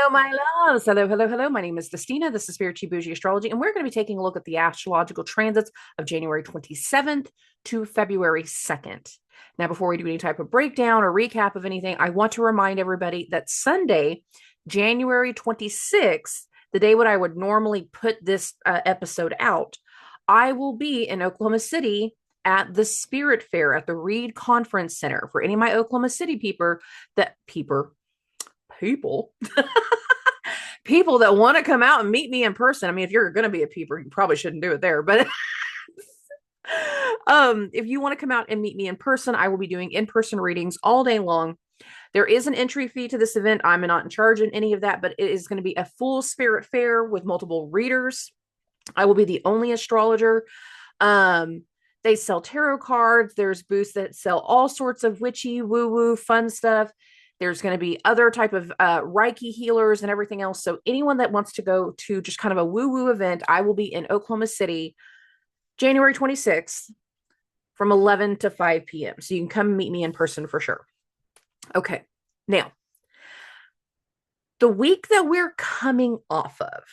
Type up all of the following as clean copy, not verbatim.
Hello, my loves. Hello, hello, hello. My name is Dustina. This is Spiritual Boujee Astrology, and we're going to be taking a look at the astrological transits of January 27th to February 2nd. Now, before we do any type of breakdown or recap of anything, I want to remind everybody that Sunday, January 26th, the day when I would normally put this episode out, I will be in Oklahoma City at the Spirit Fair at the Reed Conference Center. For any of my Oklahoma City people people that want to come out and meet me in person. I mean, if you're going to be a peeper, you probably shouldn't do it there, but if you want to come out and meet me in person, I will be doing in-person readings all day long. There is an entry fee to this event. I'm not in charge of any of that, but it is going to be a full Spirit Fair with multiple readers. I will be the only astrologer. They sell tarot cards. There's booths that sell all sorts of witchy, woo-woo, fun stuff. There's going to be other type of Reiki healers and everything else. So anyone that wants to go to just kind of a woo-woo event, I will be in Oklahoma City, January 26th from 11 to 5 p.m. So you can come meet me in person for sure. Okay. Now, the week that we're coming off of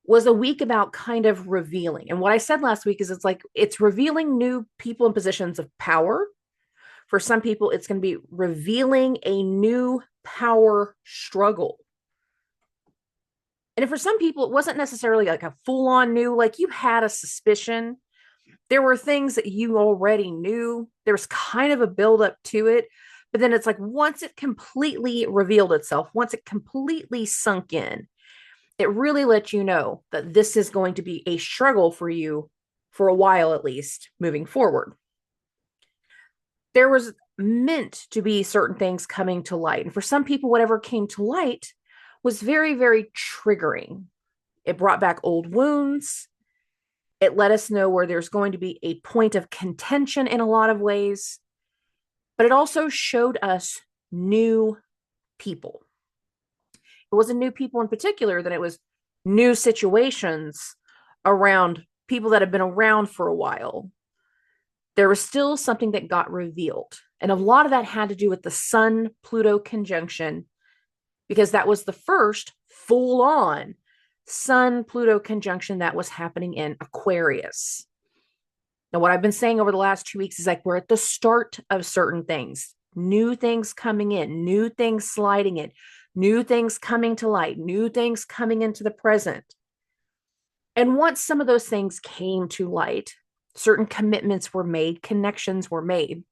was a week about kind of revealing. And what I said last week is it's revealing new people in positions of power. For some people, it's going to be revealing a new power struggle. And for some people, it wasn't necessarily like a full-on new, like you had a suspicion. There were things that you already knew. There's kind of a buildup to it. But then it's like once it completely revealed itself, once it completely sunk in, it really let you know that this is going to be a struggle for you for a while, at least, moving forward. There was meant to be certain things coming to light. And for some people, whatever came to light was very, very triggering. It brought back old wounds. It let us know where there's going to be a point of contention in a lot of ways. But it also showed us new people. It wasn't new people in particular, that it was new situations around people that have been around for a while. There was still something that got revealed. And a lot of that had to do with the Sun-Pluto conjunction, because that was the first full-on Sun-Pluto conjunction that was happening in Aquarius. Now, what I've been saying over the last 2 weeks is like we're at the start of certain things, new things coming in, new things sliding in, new things coming to light, new things coming into the present. And once some of those things came to light, certain commitments were made, connections were made.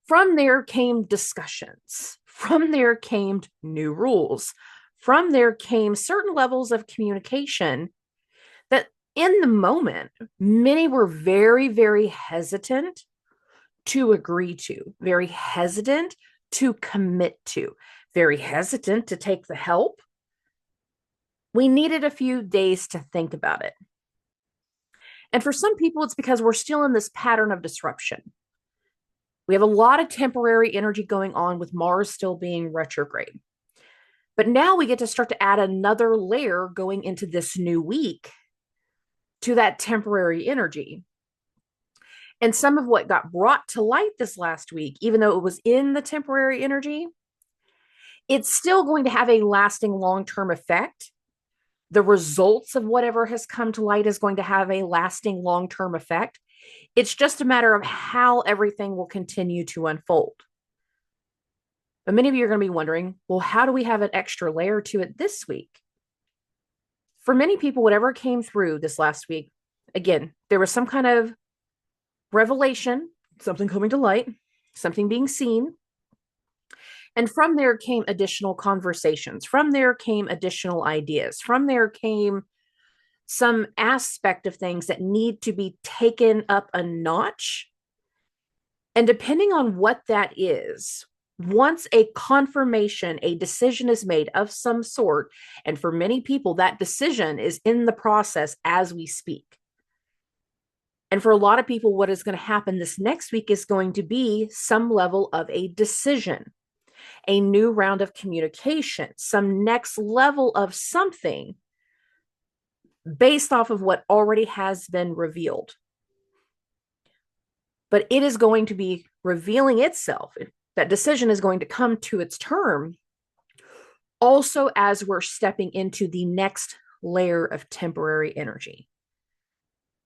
From there came discussions. From there came new rules. From there came certain levels of communication that in the moment, many were very, very hesitant to agree to, very hesitant to commit to, very hesitant to take the help. We needed a few days to think about it. And for some people, it's because we're still in this pattern of disruption. We have a lot of temporary energy going on with Mars still being retrograde. But now we get to start to add another layer going into this new week to that temporary energy. And some of what got brought to light this last week, even though it was in the temporary energy, it's still going to have a lasting long-term effect. The results of whatever has come to light is going to have a lasting long-term effect. It's just a matter of how everything will continue to unfold. But many of you are going to be wondering, well, how do we have an extra layer to it this week? For many people, whatever came through this last week, again, there was some kind of revelation, something coming to light, something being seen. And from there came additional conversations. From there came additional ideas. From there came some aspect of things that need to be taken up a notch. And depending on what that is, once a confirmation, a decision is made of some sort, and for many people, that decision is in the process as we speak. And for a lot of people, what is going to happen this next week is going to be some level of a decision, a new round of communication, some next level of something based off of what already has been revealed. But it is going to be revealing itself. That decision is going to come to its term Also, as we're stepping into the next layer of temporary energy.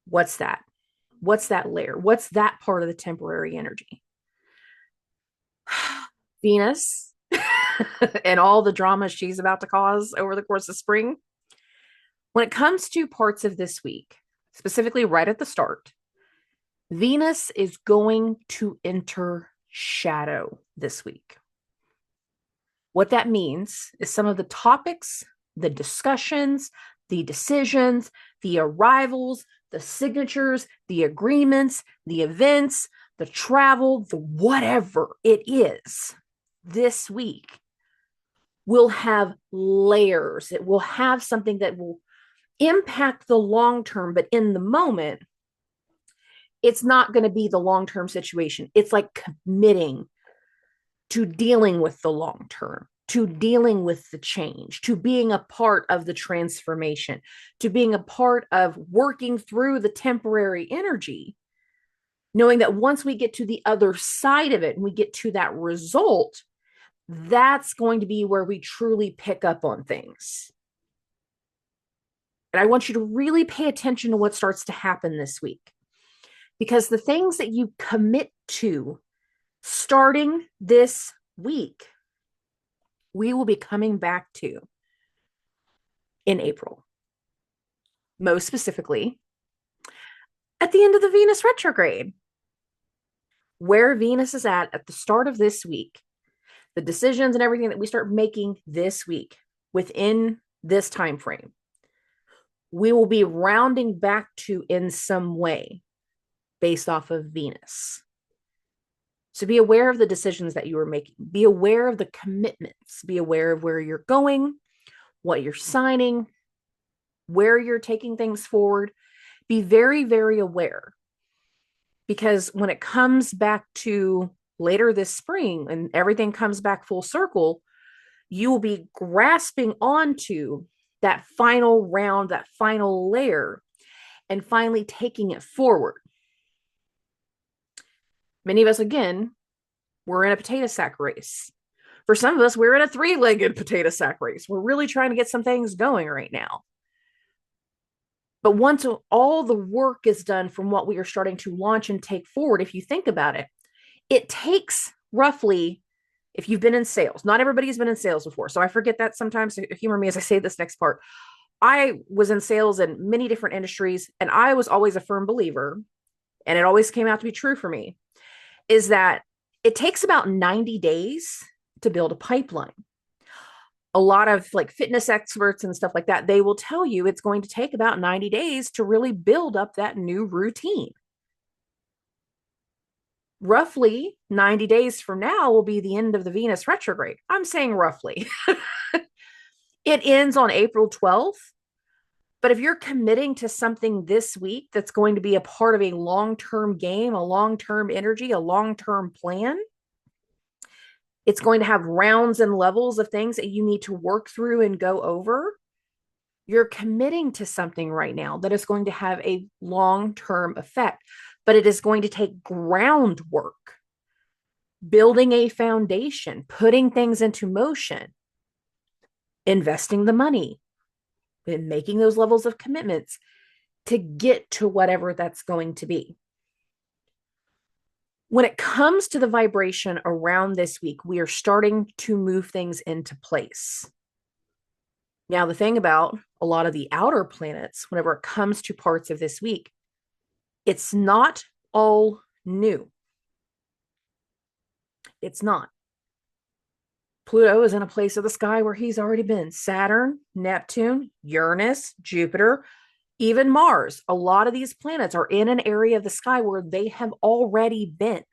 What's that? What's that layer? What's that part of the temporary energy? Venus and all the drama she's about to cause over the course of spring. When it comes to parts of this week, specifically right at the start, Venus is going to enter shadow this week. What that means is some of the topics, the discussions, the decisions, the arrivals, the signatures, the agreements, the events, the travel, the whatever it is this week will have layers. It will have something that will impact the long term, but in the moment, it's not going to be the long-term situation. It's like committing to dealing with the long term, to dealing with the change, to being a part of the transformation, to being a part of working through the temporary energy, knowing that once we get to the other side of it and we get to that result, that's going to be where we truly pick up on things. And I want you to really pay attention to what starts to happen this week, because the things that you commit to starting this week, we will be coming back to in April. Most specifically, at the end of the Venus retrograde, where Venus is at the start of this week, the decisions and everything that we start making this week within this time frame, we will be rounding back to in some way based off of Venus. So be aware of the decisions that you are making. Be aware of the commitments. Be aware of where you're going, what you're signing, where you're taking things forward. Be very, very aware. Because when it comes back to later this spring and everything comes back full circle, you will be grasping onto that final round, that final layer, and finally taking it forward. Many of us, again, we're in a potato sack race. For some of us, we're in a three-legged potato sack race. We're really trying to get some things going right now. But once all the work is done from what we are starting to launch and take forward, if you think about it, it takes roughly, if you've been in sales, not everybody's been in sales before. So I forget that sometimes. Humor me as I say this next part. I was in sales in many different industries, and I was always a firm believer, and it always came out to be true for me, is that it takes about 90 days to build a pipeline. A lot of like fitness experts and stuff like that, they will tell you it's going to take about 90 days to really build up that new routine. Roughly 90 days from now will be the end of the Venus retrograde. I'm saying roughly. It ends on April 12th. But if you're committing to something this week that's going to be a part of a long-term game, a long-term energy, a long-term plan, it's going to have rounds and levels of things that you need to work through and go over. You're committing to something right now that is going to have a long-term effect, but it is going to take groundwork, building a foundation, putting things into motion, investing the money, and making those levels of commitments to get to whatever that's going to be. When it comes to the vibration around this week, we are starting to move things into place. Now, the thing about a lot of the outer planets, whenever it comes to parts of this week, it's not all new. It's not. Pluto is in a place of the sky where he's already been. Saturn, Neptune, Uranus, Jupiter, even Mars. A lot of these planets are in an area of the sky where they have already been.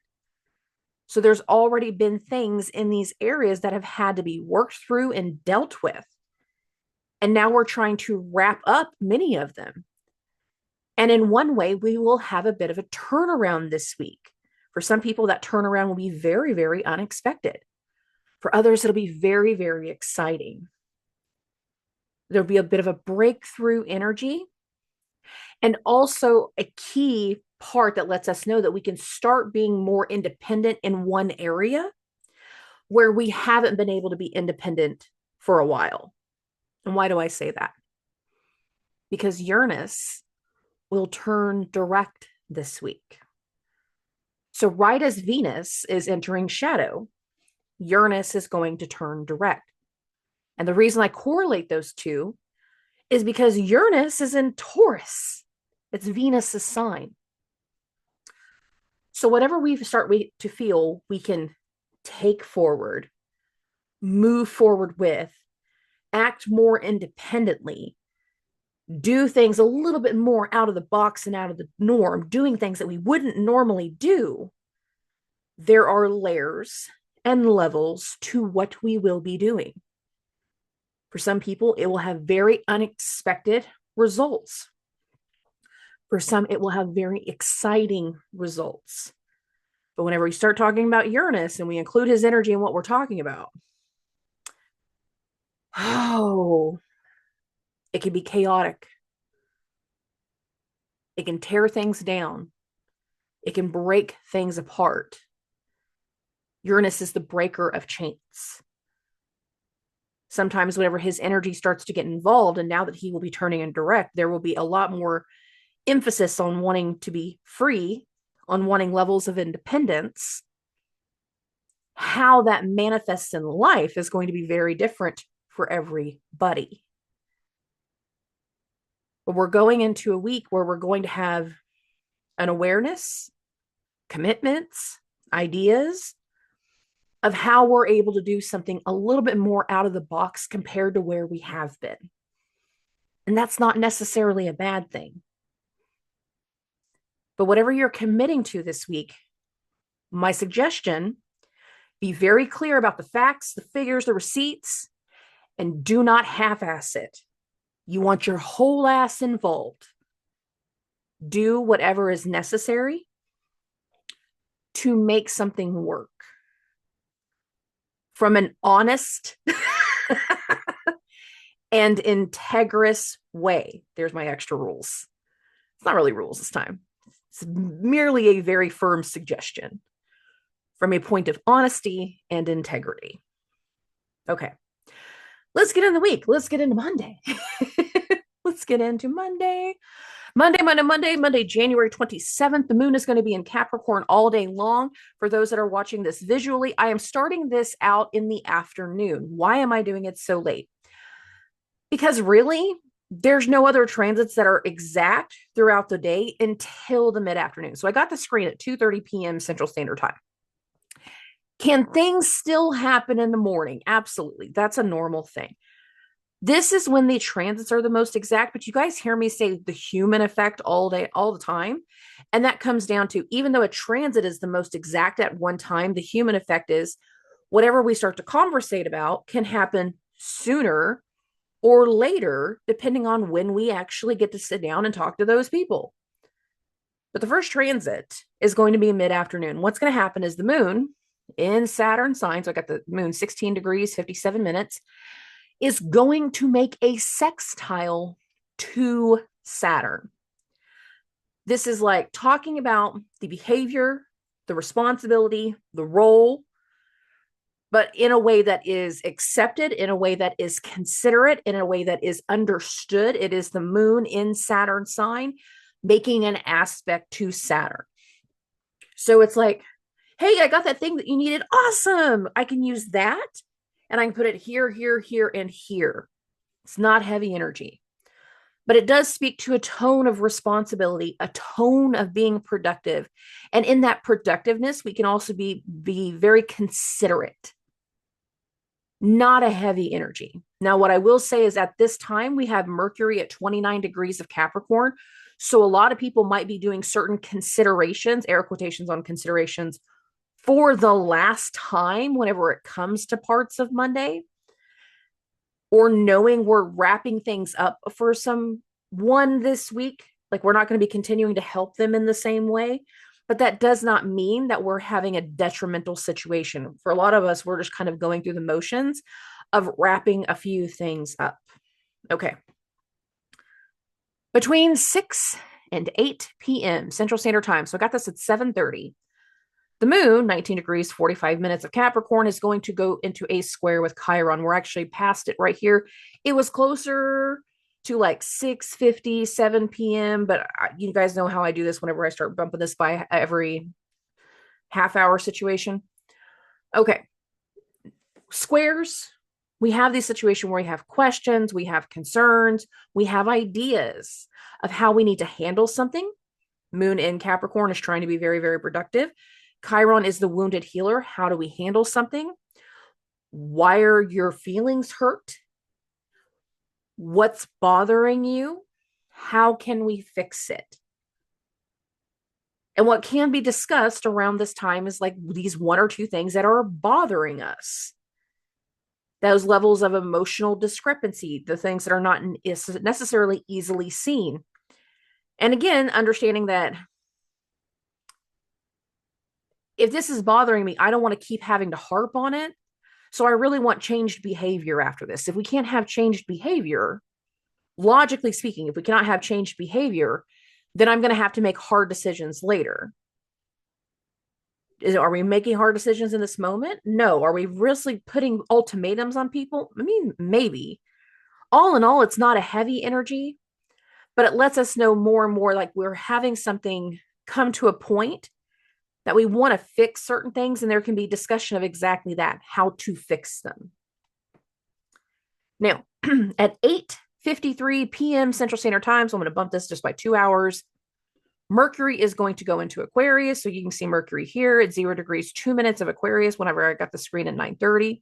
So there's already been things in these areas that have had to be worked through and dealt with. And now we're trying to wrap up many of them. And in one way, we will have a bit of a turnaround this week. For some people, that turnaround will be very, very unexpected. For others, it'll be very, very exciting. There'll be a bit of a breakthrough energy, and also a key part that lets us know that we can start being more independent in one area where we haven't been able to be independent for a while. And why do I say that? Because Uranus will turn direct this week. So right as Venus is entering shadow, Uranus is going to turn direct. And the reason I correlate those two is because Uranus is in Taurus. It's Venus's sign. So whatever we start to feel we can take forward, move forward with, act more independently, do things a little bit more out of the box and out of the norm, doing things that we wouldn't normally do, there are layers and levels to what we will be doing. For some people, it will have very unexpected results. For some, it will have very exciting results. But whenever we start talking about Uranus and we include his energy in what we're talking about, it can be chaotic. It can tear things down. It can break things apart. Uranus is the breaker of chains. Sometimes whenever his energy starts to get involved, and now that he will be turning in direct, there will be a lot more emphasis on wanting to be free, on wanting levels of independence. How that manifests in life is going to be very different for everybody. But we're going into a week where we're going to have an awareness, commitments, ideas of how we're able to do something a little bit more out of the box compared to where we have been. And that's not necessarily a bad thing. But whatever you're committing to this week, my suggestion, be very clear about the facts, the figures, the receipts, and do not half-ass it. You want your whole ass involved. Do whatever is necessary to make something work from an honest and integrous way. There's my extra rules. It's not really rules this time. It's merely a very firm suggestion from a point of honesty and integrity. Okay. Let's get in the week. Let's get into Monday. Let's get into Monday. Monday, January 27th. The moon is going to be in Capricorn all day long. For those that are watching this visually, I am starting this out in the afternoon. Why am I doing it so late? Because really, there's no other transits that are exact throughout the day until the mid-afternoon. So I got the screen at 2:30 p.m. Central Standard Time. Can things still happen in the morning? Absolutely. That's a normal thing. This is when the transits are the most exact, but you guys hear me say the human effect all day, all the time. And that comes down to, even though a transit is the most exact at one time, the human effect is whatever we start to conversate about can happen sooner or later, depending on when we actually get to sit down and talk to those people. But the first transit is going to be mid-afternoon. What's going to happen is the moon in Saturn sign, so I got the moon 16 degrees, 57 minutes, is going to make a sextile to Saturn. This is like talking about the behavior, the responsibility, the role, but in a way that is accepted, in a way that is considerate, in a way that is understood. It is the moon in Saturn sign making an aspect to Saturn. So it's like, hey, I got that thing that you needed. Awesome. I can use that. And I can put it here, here, here, and here. It's not heavy energy. But it does speak to a tone of responsibility, a tone of being productive. And in that productiveness, we can also be very considerate. Not a heavy energy. Now, what I will say is at this time, we have Mercury at 29 degrees of Capricorn. So a lot of people might be doing certain considerations, air quotations on considerations, for the last time whenever it comes to parts of Monday, or knowing we're wrapping things up for someone this week. Like, we're not going to be continuing to help them in the same way, but that does not mean that we're having a detrimental situation. For a lot of us, we're just kind of going through the motions of wrapping a few things up. Okay. Between 6 and 8 p.m. Central Standard Time. So I got this at 7:30. The moon, 19 degrees, 45 minutes of Capricorn, is going to go into a square with Chiron. We're actually past it right here. It was closer to like 6:50, 7 p.m., but you guys know how I do this whenever I start bumping this by every half hour situation. Okay. Squares, we have these situations where we have questions, we have concerns, we have ideas of how we need to handle something. Moon in Capricorn is trying to be very, very productive. Chiron is the wounded healer. How do we handle something? Why are your feelings hurt? What's bothering you? How can we fix it? And what can be discussed around this time is like these one or two things that are bothering us. Those levels of emotional discrepancy, the things that are not necessarily easily seen. And again, understanding that if this is bothering me, I don't want to keep having to harp on it. So I really want changed behavior after this. If we can't have changed behavior, logically speaking, if we cannot have changed behavior, then I'm going to have to make hard decisions later. Are we making hard decisions in this moment? No. Are we really putting ultimatums on people? I mean, maybe. All in all, it's not a heavy energy, but it lets us know more and more like we're having something come to a point that we want to fix certain things, and there can be discussion of exactly that, how to fix them. Now, at 8:53 p.m. Central Standard Time, so I'm going to bump this just by 2 hours, Mercury is going to go into Aquarius. So you can see Mercury here at 0 degrees, 2 minutes of Aquarius whenever I got the screen at 9:30.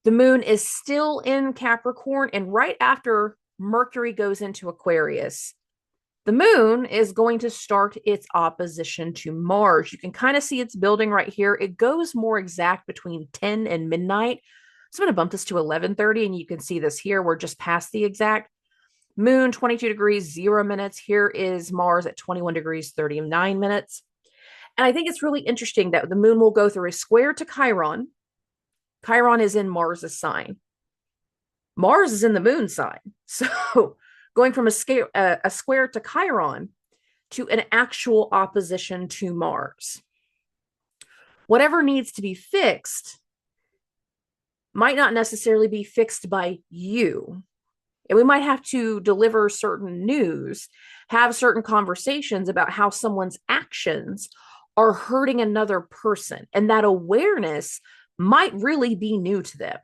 The moon is still in Capricorn, and right after Mercury goes into Aquarius, the moon is going to start its opposition to Mars. You can kind of see it's building right here. It goes more exact between 10 and midnight. So I'm going to bump this to 11:30, and you can see this here. We're just past the exact. Moon, 22 degrees, 0 minutes. Here is Mars at 21 degrees, 39 minutes. And I think it's really interesting that the moon will go through a square to Chiron. Chiron is in Mars's sign. Mars is in the moon sign. So going from a square to Chiron to an actual opposition to Mars. Whatever needs to be fixed might not necessarily be fixed by you. And we might have to deliver certain news, have certain conversations about how someone's actions are hurting another person. And that awareness might really be new to them.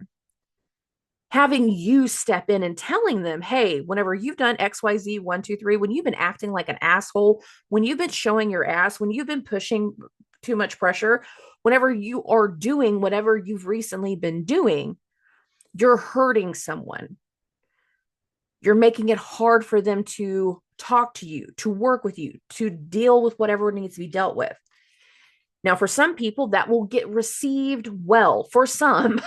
Having you step in and telling them, hey, whenever you've done XYZ 1, 2, 3, when you've been acting like an asshole, when you've been showing your ass, when you've been pushing too much pressure, whenever you are doing whatever you've recently been doing, you're hurting someone. You're making it hard for them to talk to you, to work with you, to deal with whatever needs to be dealt with. Now, for some people, that will get received well, for some.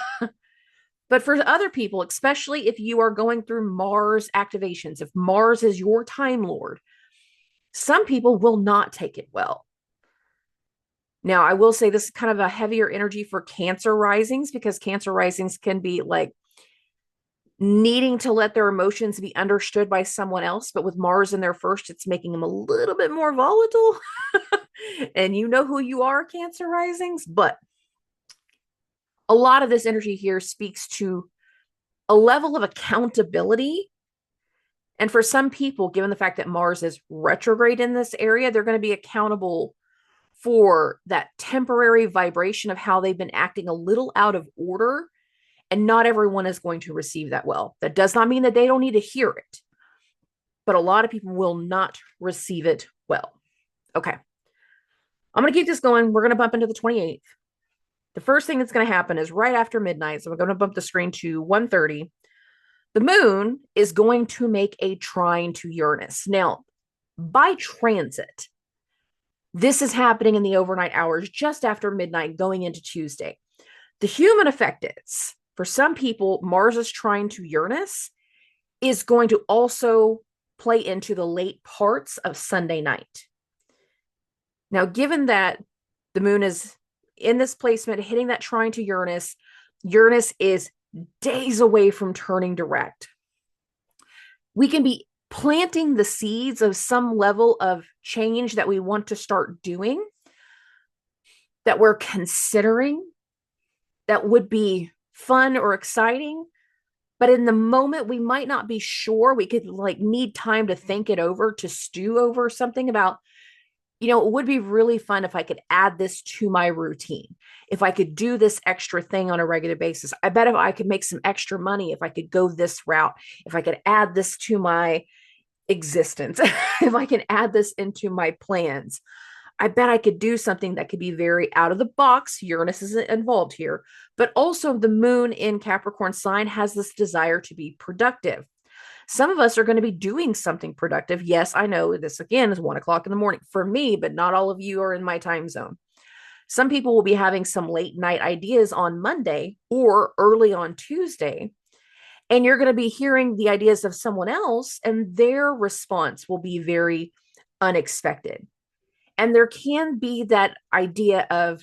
But for other people, especially if you are going through Mars activations, if Mars is your time lord, some people will not take it well. Now, I will say this is kind of a heavier energy for Cancer risings, because Cancer risings can be like needing to let their emotions be understood by someone else. But with Mars in their first, it's making them a little bit more volatile. And you know who you are, Cancer risings. But a lot of this energy here speaks to a level of accountability. And for some people, given the fact that Mars is retrograde in this area, they're going to be accountable for that temporary vibration of how they've been acting a little out of order. And not everyone is going to receive that well. That does not mean that they don't need to hear it, but a lot of people will not receive it well. Okay. I'm going to keep this going. We're going to bump into the 28th. The first thing that's going to happen is right after midnight. So we're going to bump the screen to 1:30. The moon is going to make a trine to Uranus. Now, by transit, this is happening in the overnight hours just after midnight going into Tuesday. The human effect is, for some people, Mars's trine to Uranus is going to also play into the late parts of Sunday night. Now, given that the moon is in this placement, hitting that trine to Uranus, Uranus is days away from turning direct. We can be planting the seeds of some level of change that we want to start doing. that we're considering that would be fun or exciting. But in the moment, we might not be sure. We could like need time to think it over, to stew over something about, it would be really fun if I could add this to my routine. If I could do this extra thing on a regular basis, I bet if I could make some extra money, if I could go this route, if I could add this to my existence, if I can add this into my plans, I bet I could do something that could be very out of the box. Uranus isn't involved here, but also the moon in Capricorn sign has this desire to be productive. Some of us are going to be doing something productive. Yes, I know this again is 1 o'clock in the morning for me, but not all of you are in my time zone. Some people will be having some late night ideas on Monday or early on Tuesday. And you're going to be hearing the ideas of someone else, and their response will be very unexpected. And there can be that idea of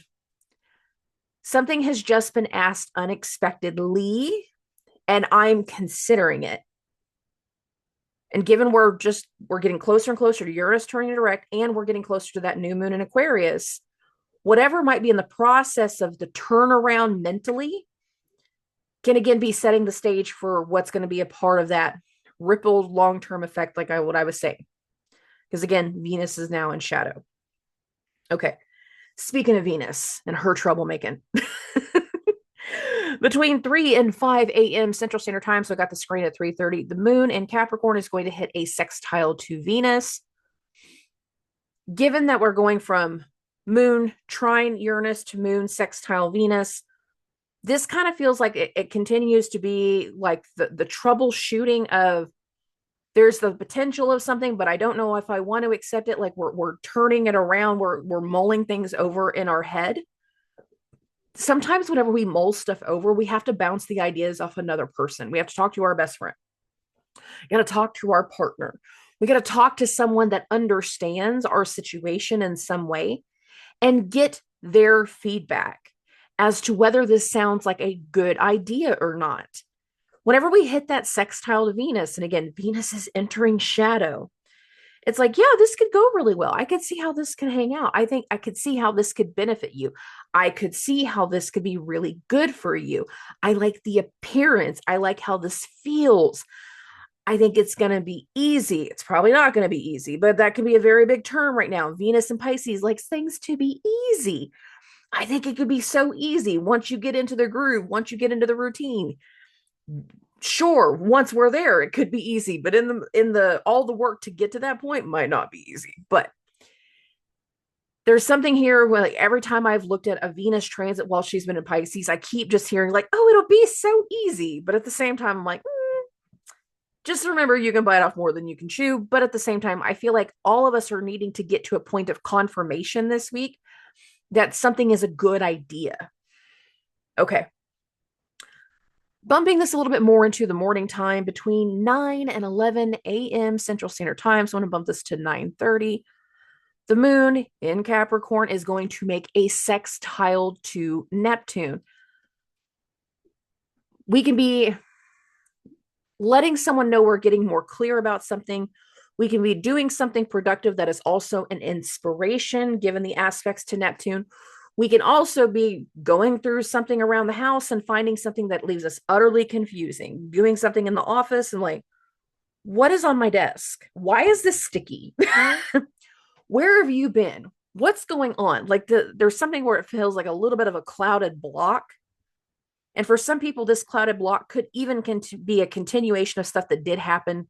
something has just been asked unexpectedly, and I'm considering it. And given we're getting closer and closer to Uranus turning direct, and we're getting closer to that new moon in Aquarius, whatever might be in the process of the turnaround mentally can again be setting the stage for what's going to be a part of that rippled long-term effect, like what I was saying. Because again, Venus is now in shadow. Okay. Speaking of Venus and her troublemaking, between 3 and 5 a.m. Central Standard Time, so I got the screen at 3:30, the moon in Capricorn is going to hit a sextile to Venus. Given that we're going from moon trine Uranus to moon sextile Venus, this kind of feels like it continues to be like the troubleshooting of there's the potential of something, but I don't know if I want to accept it. Like we're turning it around. We're mulling things over in our head. Sometimes whenever we mull stuff over, we have to bounce the ideas off another person. We have to talk to our best friend. We got to talk to our partner. We got to talk to someone that understands our situation in some way and get their feedback as to whether this sounds like a good idea or not. Whenever we hit that sextile to Venus, and again, Venus is entering shadow, it's like, yeah, this could go really well. I could see how this can hang out. I think I could see how this could benefit you. I could see how this could be really good for you. I like the appearance. I like how this feels. I think it's going to be easy. It's probably not going to be easy, but that can be a very big term right now. Venus and Pisces likes things to be easy. I think it could be so easy once you get into the groove, once you get into the routine. Sure, once we're there, it could be easy, but in the all the work to get to that point might not be easy. But there's something here where like every time I've looked at a Venus transit while she's been in Pisces, I keep just hearing like, oh, it'll be so easy. But at the same time, I'm like, just remember you can bite off more than you can chew. But at the same time, I feel like all of us are needing to get to a point of confirmation this week that something is a good idea. Okay. Bumping this a little bit more into the morning time between 9 and 11 a.m. Central Standard Time. So I'm going to bump this to 9:30. The moon in Capricorn is going to make a sextile to Neptune. We can be letting someone know we're getting more clear about something. We can be doing something productive that is also an inspiration given the aspects to Neptune. We can also be going through something around the house and finding something that leaves us utterly confusing, doing something in the office and like, what is on my desk? Why is this sticky? Where have you been? What's going on? Like there's something where it feels like a little bit of a clouded block. And for some people, this clouded block could even be a continuation of stuff that did happen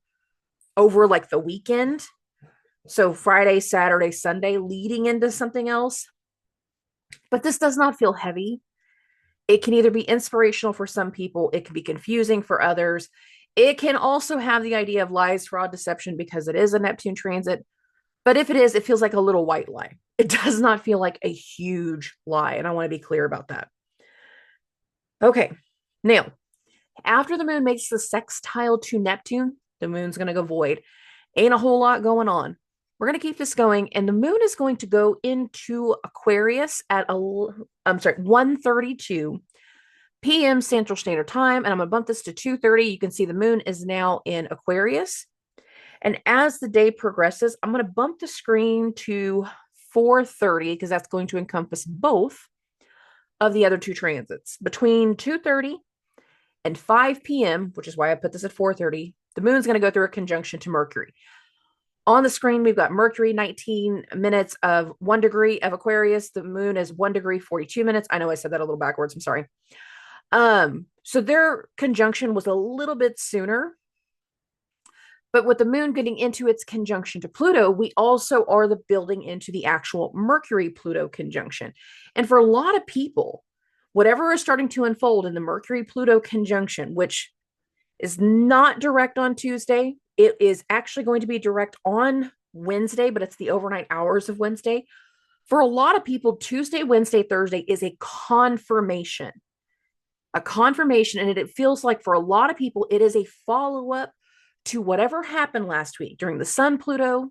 over like the weekend. So Friday, Saturday, Sunday, leading into something else. But this does not feel heavy. It can either be inspirational for some people. It can be confusing for others. It can also have the idea of lies, fraud, deception, because it is a Neptune transit. But if it is, it feels like a little white lie. It does not feel like a huge lie. And I want to be clear about that. Okay. Now, after the moon makes the sextile to Neptune, the moon's going to go void. Ain't a whole lot going on. We're going to keep this going, and the moon is going to go into Aquarius at 1:32 p.m. Central Standard Time, and I'm going to bump this to 2:30. You can see the moon is now in Aquarius. And as the day progresses, I'm going to bump the screen to 4:30, because that's going to encompass both of the other two transits. Between 2:30 and 5 p.m., which is why I put this at 4:30, the moon's going to go through a conjunction to Mercury. On the screen, we've got Mercury, 19 minutes of 1 degree of Aquarius. The moon is 1 degree, 42 minutes. I know I said that a little backwards. I'm sorry. So their conjunction was a little bit sooner. But with the moon getting into its conjunction to Pluto, we also are the building into the actual Mercury-Pluto conjunction. And for a lot of people, whatever is starting to unfold in the Mercury-Pluto conjunction, which is not direct on Tuesday, it is actually going to be direct on Wednesday, but it's the overnight hours of Wednesday. For a lot of people, Tuesday, Wednesday, Thursday is a confirmation. And it feels like for a lot of people, it is a follow-up to whatever happened last week during the Sun Pluto,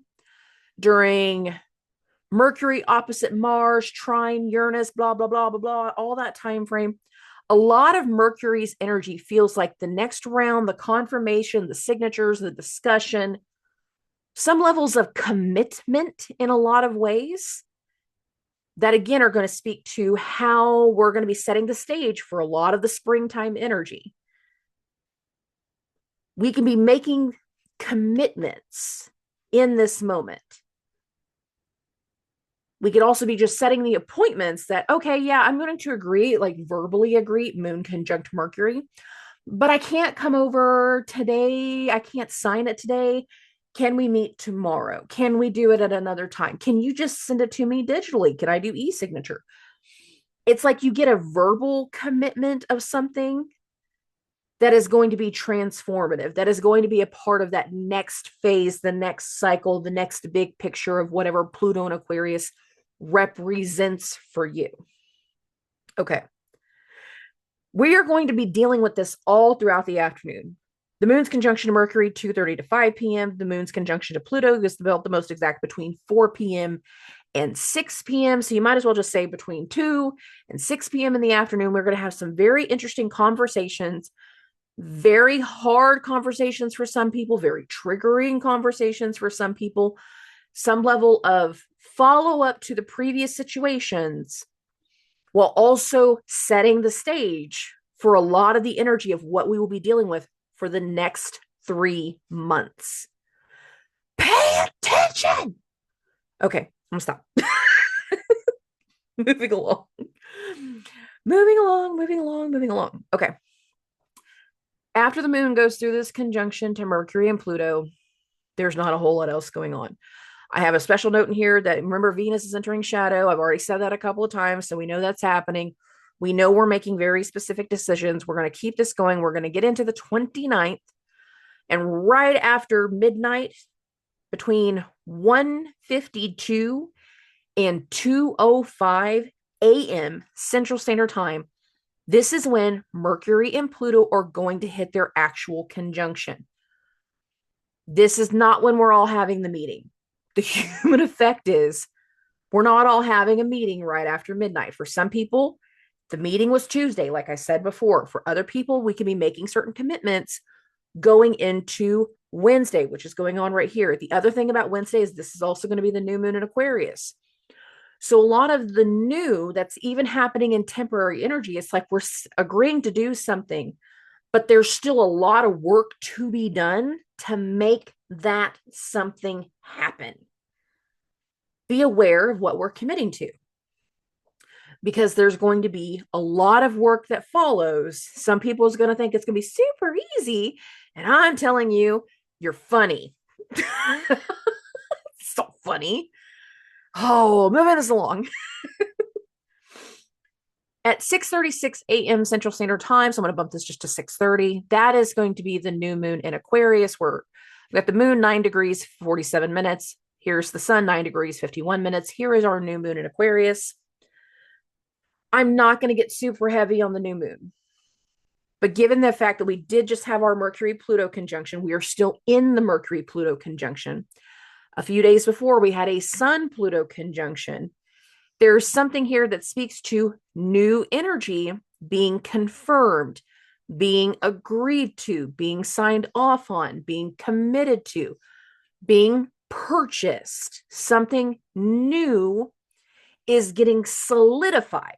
during Mercury opposite Mars, trine Uranus, blah, blah, blah, blah, blah, all that time frame. A lot of Mercury's energy feels like the next round, the confirmation, the signatures, the discussion, some levels of commitment in a lot of ways that, again, are going to speak to how we're going to be setting the stage for a lot of the springtime energy. We can be making commitments in this moment. We could also be just setting the appointments that, okay, yeah, I'm going to agree, like verbally agree, moon conjunct Mercury, but I can't come over today. I can't sign it today. Can we meet tomorrow? Can we do it at another time? Can you just send it to me digitally? Can I do e-signature? It's like you get a verbal commitment of something that is going to be transformative, that is going to be a part of that next phase, the next cycle, the next big picture of whatever Pluto and Aquarius represents for you. Okay. We are going to be dealing with this all throughout the afternoon. The moon's conjunction to Mercury, 2:30 to 5 p.m. The moon's conjunction to Pluto is the most exact between 4 p.m. and 6 p.m. So you might as well just say between 2 and 6 p.m. in the afternoon. We're going to have some very interesting conversations, very hard conversations for some people, very triggering conversations for some people, some level of follow-up to the previous situations, while also setting the stage for a lot of the energy of what we will be dealing with for the next 3 months. Pay attention! Okay, I'm gonna stop. Moving along. Okay. After the moon goes through this conjunction to Mercury and Pluto, there's not a whole lot else going on. I have a special note in here that, remember, Venus is entering shadow. I've already said that a couple of times, so we know that's happening. We know we're making very specific decisions. We're going to keep this going. We're going to get into the 29th, and right after midnight, between 1:52 and 2:05 a.m. Central Standard Time, this is when Mercury and Pluto are going to hit their actual conjunction. This is not when we're all having the meeting. The human effect is we're not all having a meeting right after midnight. For some people, the meeting was Tuesday, like I said before. For other people, we can be making certain commitments going into Wednesday, which is going on right here. The other thing about Wednesday is this is also going to be the new moon in Aquarius. So a lot of the new that's even happening in temporary energy, it's like we're agreeing to do something, but there's still a lot of work to be done to make that something happen. Be aware of what we're committing to, because there's going to be a lot of work that follows. Some people is going to think it's going to be super easy, and I'm telling you, you're funny. So funny. Oh, moving this along. At 6:36 a.m. Central Standard Time, so I'm going to bump this just to 6:30. That is going to be the new moon in Aquarius, where we got the moon 9 degrees, 47 minutes. Here's the sun, 9 degrees, 51 minutes. Here is our new moon in Aquarius. I'm not going to get super heavy on the new moon. But given the fact that we did just have our Mercury-Pluto conjunction, we are still in the Mercury-Pluto conjunction. A few days before, we had a Sun-Pluto conjunction. There's something here that speaks to new energy being confirmed, being agreed to, being signed off on, being committed to, being purchased. Something new is getting solidified.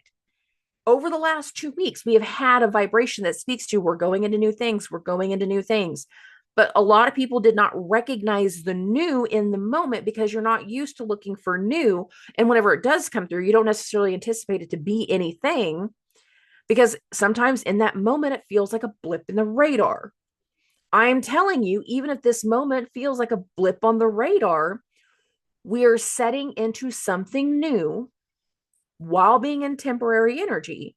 Over the last 2 weeks, we have had a vibration that speaks to we're going into new things, we're going into new things. But a lot of people did not recognize the new in the moment because you're not used to looking for new. And whenever it does come through, you don't necessarily anticipate it to be anything, because sometimes in that moment, it feels like a blip in the radar. I'm telling you, even if this moment feels like a blip on the radar, we are setting into something new while being in temporary energy.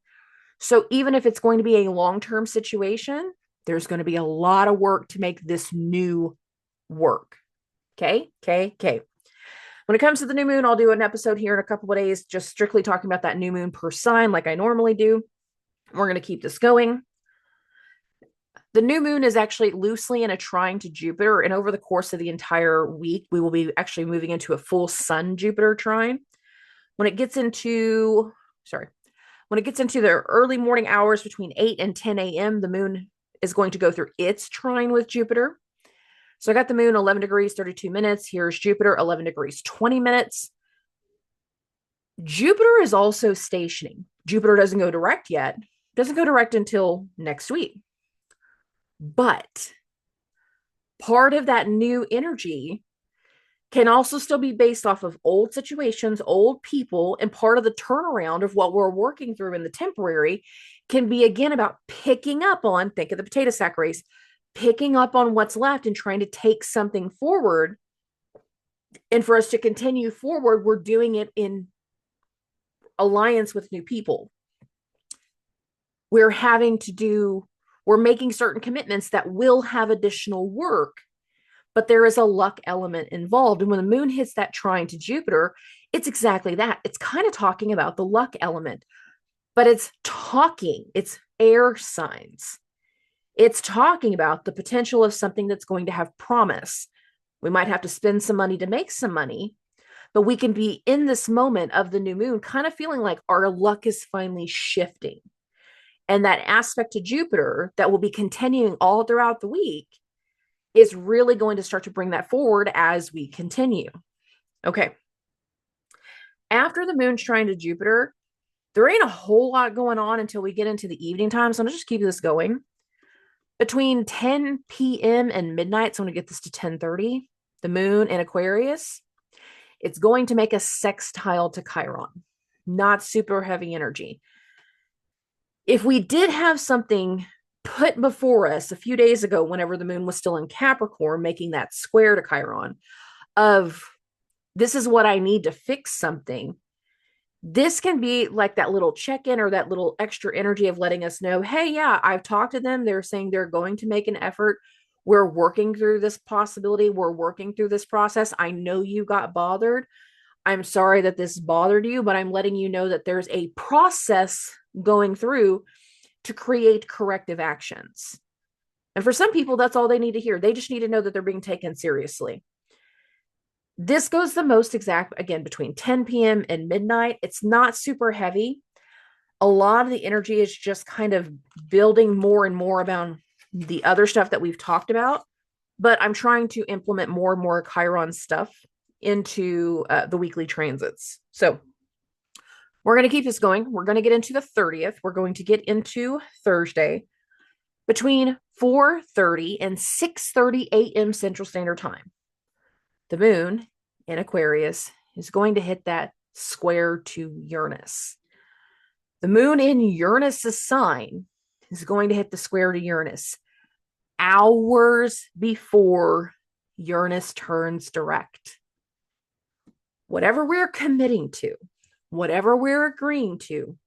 So even if it's going to be a long-term situation, there's going to be a lot of work to make this new work. Okay. When it comes to the new moon, I'll do an episode here in a couple of days, just strictly talking about that new moon per sign, like I normally do. We're going to keep this going. The new moon is actually loosely in a trine to Jupiter. And over the course of the entire week, we will be actually moving into a full Sun Jupiter trine. When it gets into the early morning hours between 8 and 10 a.m., the moon is going to go through its trine with Jupiter. So I got the moon 11 degrees, 32 minutes. Here's Jupiter, 11 degrees, 20 minutes. Jupiter is also stationing. Jupiter doesn't go direct yet. Doesn't go direct until next week. But part of that new energy can also still be based off of old situations, old people, and part of the turnaround of what we're working through in the temporary can be, again, about picking up on, think of the potato sack race, picking up on what's left and trying to take something forward. And for us to continue forward, we're doing it in alliance with new people. We're making certain commitments that will have additional work, but there is a luck element involved. And when the moon hits that trine to Jupiter, it's exactly that. It's kind of talking about the luck element, but it's air signs. It's talking about the potential of something that's going to have promise. We might have to spend some money to make some money, but we can be in this moment of the new moon kind of feeling like our luck is finally shifting. And that aspect to Jupiter that will be continuing all throughout the week is really going to start to bring that forward as we continue. Okay. After the moon's trine to Jupiter, there ain't a whole lot going on until we get into the evening time. So I'm going to just keep this going. Between 10 p.m. and midnight, so I'm going to get this to 10:30, the moon in Aquarius, it's going to make a sextile to Chiron. Not super heavy energy. If we did have something put before us a few days ago, whenever the moon was still in Capricorn, making that square to Chiron, of this is what I need to fix something, this can be like that little check-in or that little extra energy of letting us know, hey, yeah, I've talked to them. They're saying they're going to make an effort. We're working through this possibility. We're working through this process. I know you got bothered. I'm sorry that this bothered you, but I'm letting you know that there's a process going through to create corrective actions. And for some people, that's all they need to hear. They just need to know that they're being taken seriously. This goes the most exact, again, between 10 p.m. and midnight. It's not super heavy. A lot of the energy is just kind of building more and more about the other stuff that we've talked about. But I'm trying to implement more and more Chiron stuff into the weekly transits. So we're going to keep this going. We're going to get into the 30th. We're going to get into Thursday between 4:30 and 6:30 a.m. Central Standard Time. The moon in Aquarius is going to hit that square to Uranus. The moon in Uranus's sign is going to hit the square to Uranus hours before Uranus turns direct. Whatever we're committing to, whatever we're agreeing to,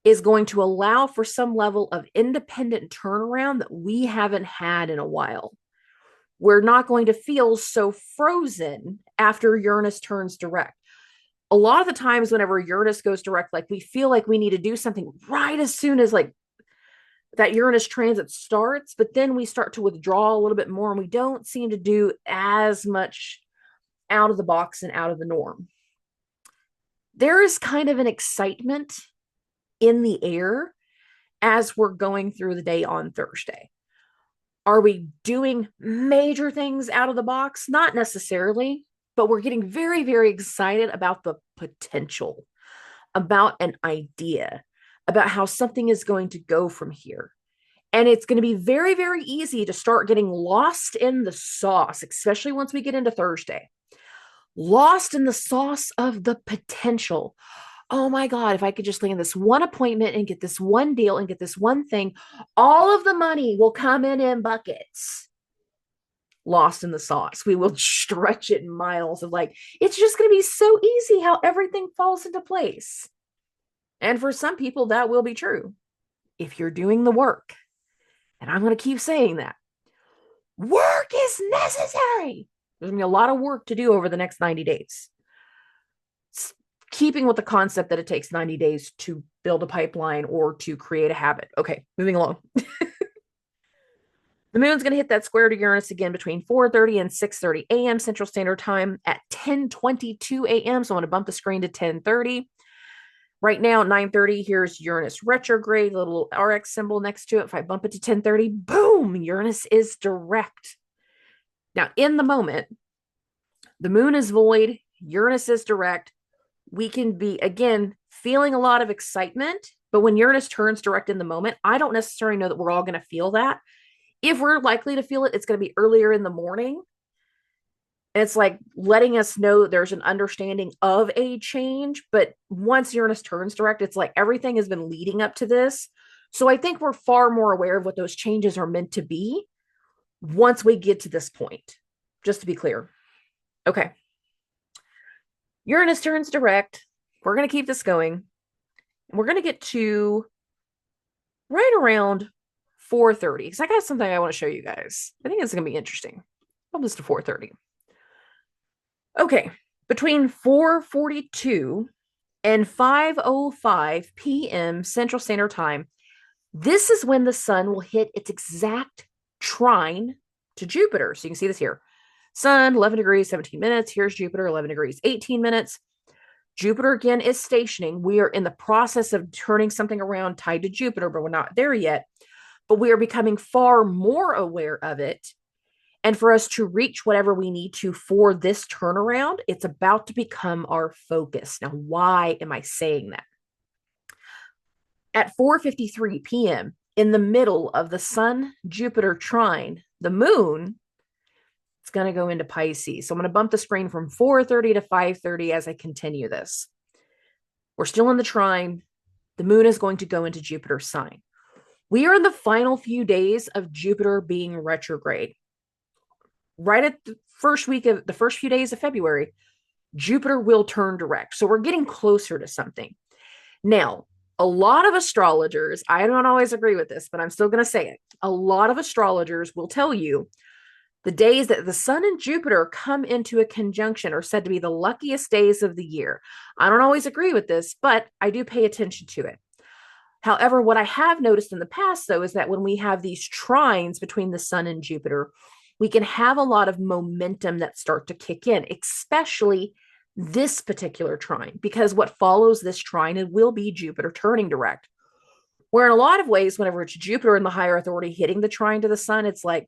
is going to allow for some level of independent turnaround that we haven't had in a while. We're not going to feel so frozen after Uranus turns direct. A lot of the times whenever Uranus goes direct, like we feel like we need to do something right as soon as like that Uranus transit starts, but then we start to withdraw a little bit more and we don't seem to do as much out of the box and out of the norm. There is kind of an excitement in the air as we're going through the day on Thursday. Are we doing major things out of the box? Not necessarily. but we're getting very, very excited about the potential, about an idea, about how something is going to go from here. And it's going to be very, very easy to start getting lost in the sauce, especially once we get into Thursday. Lost in the sauce of the potential. Oh my God, if I could just land this one appointment and get this one deal and get this one thing, all of the money will come in buckets. Lost in the sauce. We will stretch it miles of like, it's just going to be so easy how everything falls into place. And for some people, that will be true if you're doing the work. And I'm going to keep saying that. Work is necessary. There's going to be a lot of work to do over the next 90 days. Keeping with the concept that it takes 90 days to build a pipeline or to create a habit. Okay, moving along. The moon's going to hit that square to Uranus again between 4:30 and 6:30 a.m. Central Standard Time at 10:22 a.m. So I'm going to bump the screen to 10:30. Right now, 9:30, here's Uranus retrograde, little RX symbol next to it. If I bump it to 10:30, boom, Uranus is direct. Now, in the moment, the moon is void, Uranus is direct. We can be, again, feeling a lot of excitement, but when Uranus turns direct in the moment, I don't necessarily know that we're all going to feel that. If we're likely to feel it, it's going to be earlier in the morning. And it's like letting us know there's an understanding of a change. But once Uranus turns direct, it's like everything has been leading up to this. So I think we're far more aware of what those changes are meant to be once we get to this point, just to be clear. Okay. Uranus turns direct. We're going to keep this going. We're going to get to right around 4:30 because I got something I want to show you guys. I think it's going to be interesting. Almost to 4:30. Okay, between 4:42 and 5:05 p.m. Central Standard Time, this is when the sun will hit its exact trine to Jupiter. So you can see this here. Sun, 11 degrees, 17 minutes. Here's Jupiter, 11 degrees, 18 minutes. Jupiter again is stationing. We are in the process of turning something around tied to Jupiter, but we're not there yet. But we are becoming far more aware of it. And for us to reach whatever we need to for this turnaround, it's about to become our focus. Now, why am I saying that? At 4:53 p.m., in the middle of the Sun-Jupiter trine, the moon is going to go into Pisces. So I'm going to bump the screen from 4:30 to 5:30 as I continue this. We're still in the trine. The moon is going to go into Jupiter's sign. We are in the final few days of Jupiter being retrograde. Right at the first few days of February, Jupiter will turn direct. So we're getting closer to something. Now, a lot of astrologers, I don't always agree with this, but I'm still going to say it. A lot of astrologers will tell you the days that the sun and Jupiter come into a conjunction are said to be the luckiest days of the year. I don't always agree with this, but I do pay attention to it. However, what I have noticed in the past, though, is that when we have these trines between the sun and Jupiter, we can have a lot of momentum that start to kick in, especially this particular trine, because what follows this trine, it will be Jupiter turning direct. Where in a lot of ways, whenever it's Jupiter and the higher authority hitting the trine to the sun, it's like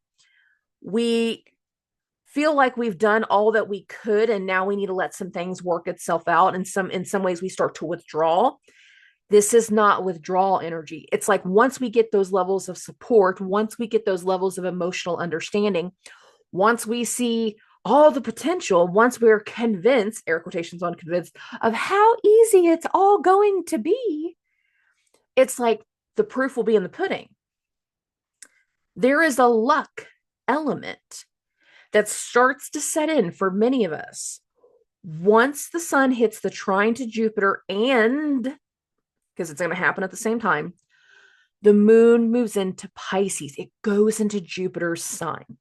we feel like we've done all that we could, and now we need to let some things work itself out. And in some ways, we start to withdraw. This is not withdrawal energy. It's like once we get those levels of support, once we get those levels of emotional understanding, once we see all the potential, once we're convinced, air quotations on convinced, of how easy it's all going to be, it's like the proof will be in the pudding. There is a luck element that starts to set in for many of us once the sun hits the trine to Jupiter, and because it's going to happen at the same time, the moon moves into Pisces. It goes into Jupiter's sign.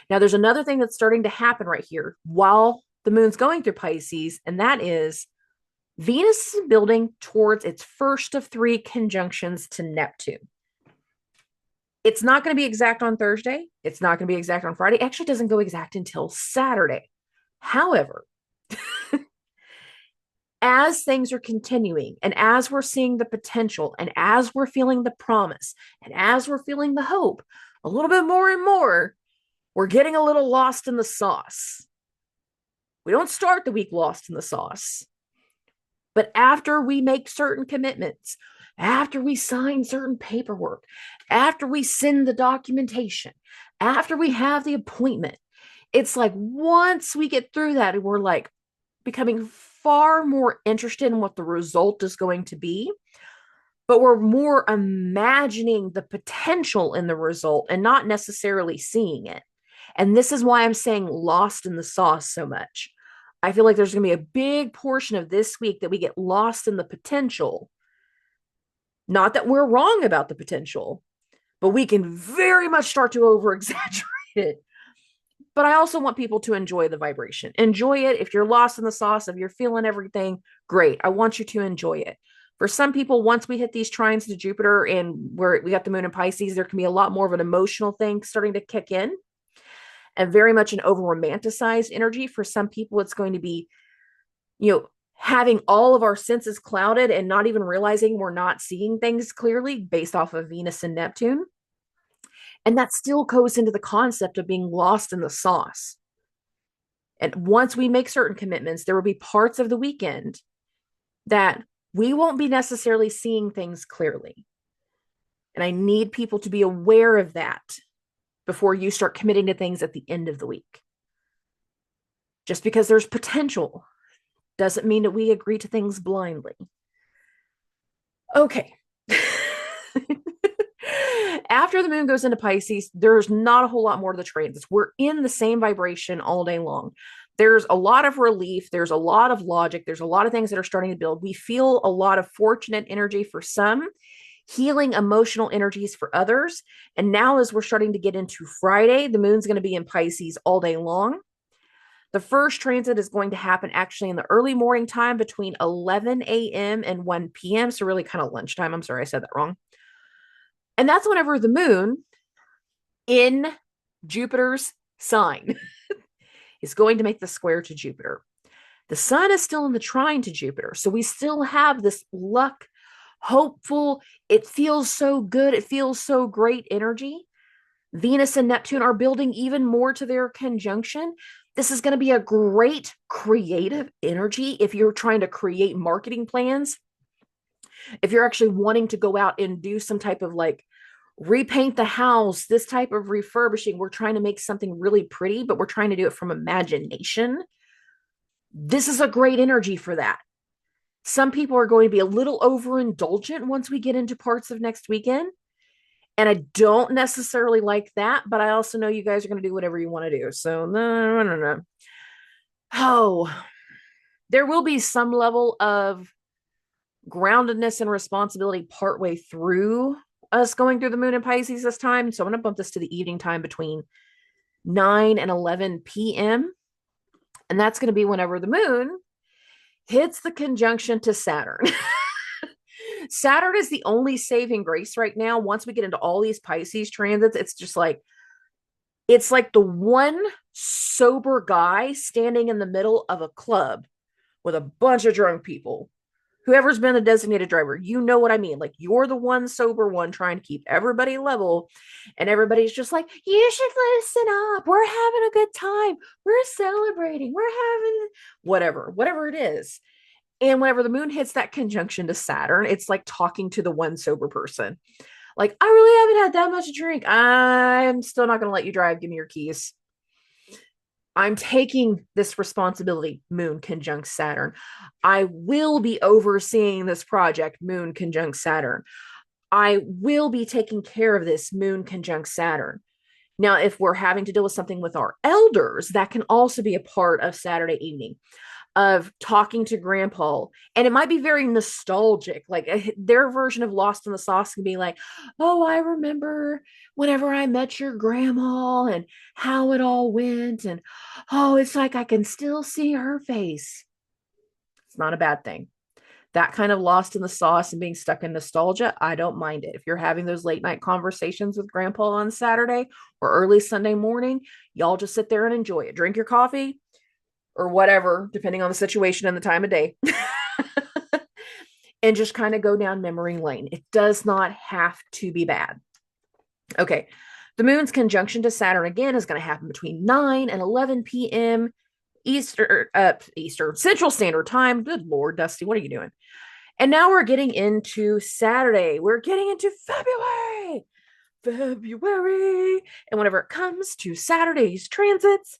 Now, there's another thing that's starting to happen right here while the moon's going through Pisces, and that is Venus is building towards its first of 3 conjunctions to Neptune. It's not going to be exact on Thursday. It's not going to be exact on Friday. It actually doesn't go exact until Saturday. However, as things are continuing and as we're seeing the potential and as we're feeling the promise and as we're feeling the hope a little bit more and more, we're getting a little lost in the sauce. We don't start the week lost in the sauce. But after we make certain commitments, after we sign certain paperwork, after we send the documentation, after we have the appointment, it's like once we get through that, we're like becoming far more interested in what the result is going to be, but we're more imagining the potential in the result and not necessarily seeing it. And this is why I'm saying lost in the sauce so much. I feel like there's going to be a big portion of this week that we get lost in the potential. Not that we're wrong about the potential, but we can very much start to over exaggerate it. But I also want people to enjoy the vibration. Enjoy it. If you're lost in the sauce, if you're feeling everything, great. I want you to enjoy it. For some people, once we hit these trines to Jupiter and where we got the moon in Pisces, there can be a lot more of an emotional thing starting to kick in, and very much an over romanticized energy. For some people, it's going to be, having all of our senses clouded and not even realizing we're not seeing things clearly based off of Venus and Neptune. And that still goes into the concept of being lost in the sauce. And once we make certain commitments, there will be parts of the weekend that we won't be necessarily seeing things clearly. And I need people to be aware of that before you start committing to things at the end of the week. Just because there's potential doesn't mean that we agree to things blindly. Okay. After the moon goes into Pisces, there's not a whole lot more to the transits. We're in the same vibration all day long. There's a lot of relief. There's a lot of logic. There's a lot of things that are starting to build. We feel a lot of fortunate energy for some, healing emotional energies for others. And now as we're starting to get into Friday, the moon's going to be in Pisces all day long. The first transit is going to happen actually in the early morning time between 11 a.m. and 1 p.m. So really kind of lunchtime. I'm sorry, I said that wrong. And that's whenever the moon in Jupiter's sign is going to make the square to Jupiter. The sun is still in the trine to Jupiter. So we still have this luck, hopeful, it feels so good, it feels so great energy. Venus and Neptune are building even more to their conjunction. This is going to be a great creative energy if you're trying to create marketing plans. If you're actually wanting to go out and do some type of like repaint the house, this type of refurbishing, we're trying to make something really pretty, but we're trying to do it from imagination. This is a great energy for that. Some people are going to be a little overindulgent once we get into parts of next weekend. And I don't necessarily like that, but I also know you guys are going to do whatever you want to do. So, no. Oh, there will be some level of groundedness and responsibility partway through us going through the moon in Pisces this time. So I'm going to bump this to the evening time between 9 and 11 p.m. And that's going to be whenever the moon hits the conjunction to Saturn. Saturn is the only saving grace right now. Once we get into all these Pisces transits, it's just like, it's like the one sober guy standing in the middle of a club with a bunch of drunk people. Whoever's been a designated driver, you know what I mean. Like, you're the one sober one trying to keep everybody level, and everybody's just like, you should listen up. We're having a good time. We're celebrating. We're having whatever it is. And whenever the moon hits that conjunction to Saturn, it's like talking to the one sober person. Like, I really haven't had that much to drink. I'm still not going to let you drive. Give me your keys. I'm taking this responsibility, moon conjunct Saturn. I will be overseeing this project, moon conjunct Saturn. I will be taking care of this, moon conjunct Saturn. Now, if we're having to deal with something with our elders, that can also be a part of Saturday evening, of talking to grandpa. And it might be very nostalgic. Like their version of Lost in the Sauce can be like, oh, I remember whenever I met your grandma and how it all went. And oh, it's like I can still see her face. It's not a bad thing. That kind of lost in the sauce and being stuck in nostalgia, I don't mind it. If you're having those late night conversations with grandpa on Saturday or early Sunday morning, y'all just sit there and enjoy it. Drink your coffee or whatever, depending on the situation and the time of day, and just kind of go down memory lane. It does not have to be bad. Okay. The moon's conjunction to Saturn again is going to happen between 9 and 11 p.m. Eastern Central Standard Time. Good Lord, Dusty, what are you doing? And now we're getting into Saturday. We're getting into February. And whenever it comes to Saturday's transits,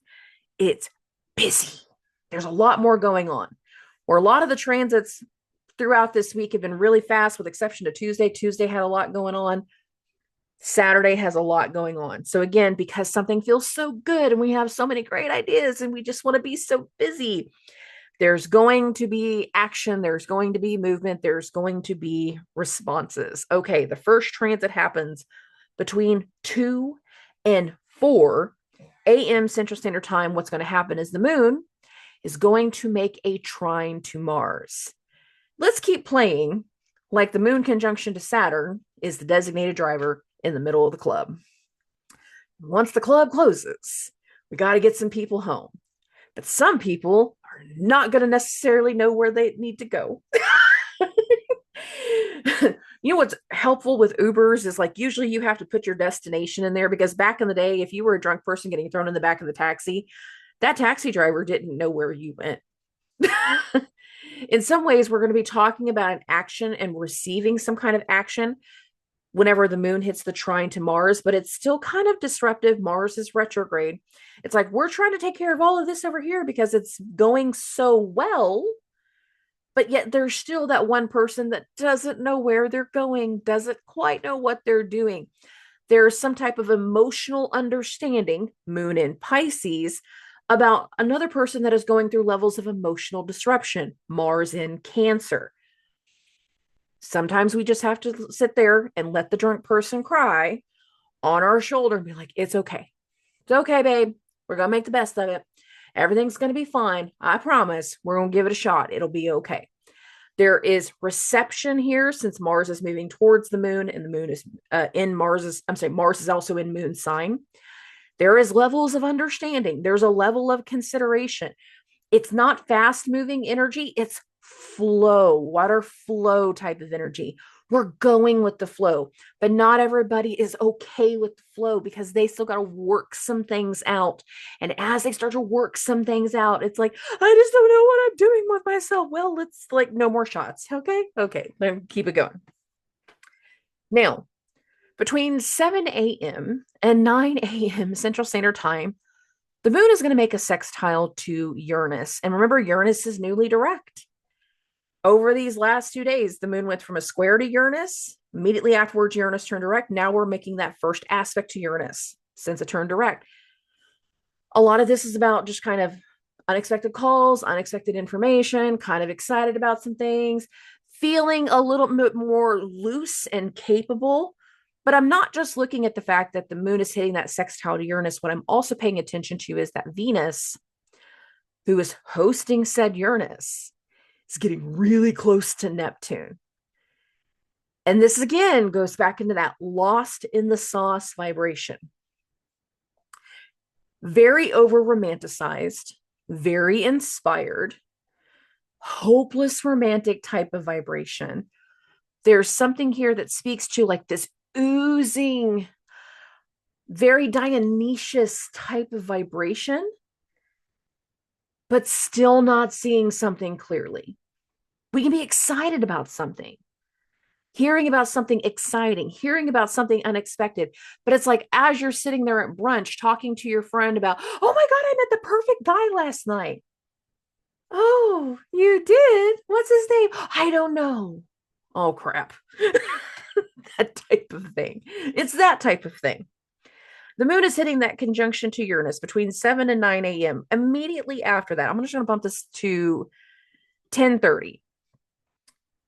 it's busy. There's a lot more going on. Or a lot of the transits throughout this week have been really fast, with exception to Tuesday. Tuesday had a lot going on. Saturday has a lot going on. So again, because something feels so good and we have so many great ideas and we just want to be so busy, there's going to be action, there's going to be movement, there's going to be responses. Okay, the first transit happens between 2 and 4 a.m. Central Standard Time. What's going to happen is the moon is going to make a trine to Mars. Let's keep playing like the moon conjunction to Saturn is the designated driver in the middle of the club. Once the club closes, we got to get some people home. But some people are not going to necessarily know where they need to go. You know what's helpful with Ubers is like usually you have to put your destination in there, because back in the day, if you were a drunk person getting thrown in the back of the taxi, that taxi driver didn't know where you went. In some ways, we're going to be talking about an action and receiving some kind of action whenever the moon hits the trine to Mars, but it's still kind of disruptive. Mars is retrograde. It's like we're trying to take care of all of this over here because it's going so well, but yet there's still that one person that doesn't know where they're going, doesn't quite know what they're doing. There's some type of emotional understanding, moon in Pisces, about another person that is going through levels of emotional disruption, Mars in Cancer. Sometimes we just have to sit there and let the drunk person cry on our shoulder and be like, it's okay. It's okay, babe. We're going to make the best of it. Everything's going to be fine. I promise. We're going to give it a shot. It'll be okay. There is reception here since Mars is moving towards the moon and the moon is Mars is also in moon sign. There is levels of understanding. There's a level of consideration. It's not fast moving energy. It's flow, water flow type of energy. We're going with the flow, but not everybody is okay with the flow because they still got to work some things out. And as they start to work some things out, it's like, I just don't know what I'm doing with myself. Well, let's like no more shots. Okay, then keep it going. Now, between 7 a.m. and 9 a.m. Central Standard Time, the moon is going to make a sextile to Uranus. And remember, Uranus is newly direct. Over these last 2 days, the moon went from a square to Uranus. Immediately afterwards, Uranus turned direct. Now we're making that first aspect to Uranus since it turned direct. A lot of this is about just kind of unexpected calls, unexpected information, kind of excited about some things, feeling a little bit more loose and capable. But I'm not just looking at the fact that the moon is hitting that sextile to Uranus. What I'm also paying attention to is that Venus, who is hosting said Uranus, is getting really close to Neptune. And this again goes back into that lost in the sauce vibration. Very over romanticized, very inspired, hopeless romantic type of vibration. There's something here that speaks to like this oozing, very Dionysius type of vibration, but still not seeing something clearly. We can be excited about something, hearing about something exciting, hearing about something unexpected. But it's like as you're sitting there at brunch talking to your friend about, oh my God, I met the perfect guy last night. Oh, you did? What's his name? I don't know. Oh, crap. That type of thing. It's that type of thing. The moon is hitting that conjunction to Uranus between 7 and 9 a.m. Immediately after that, I'm just going to bump this to 10:30.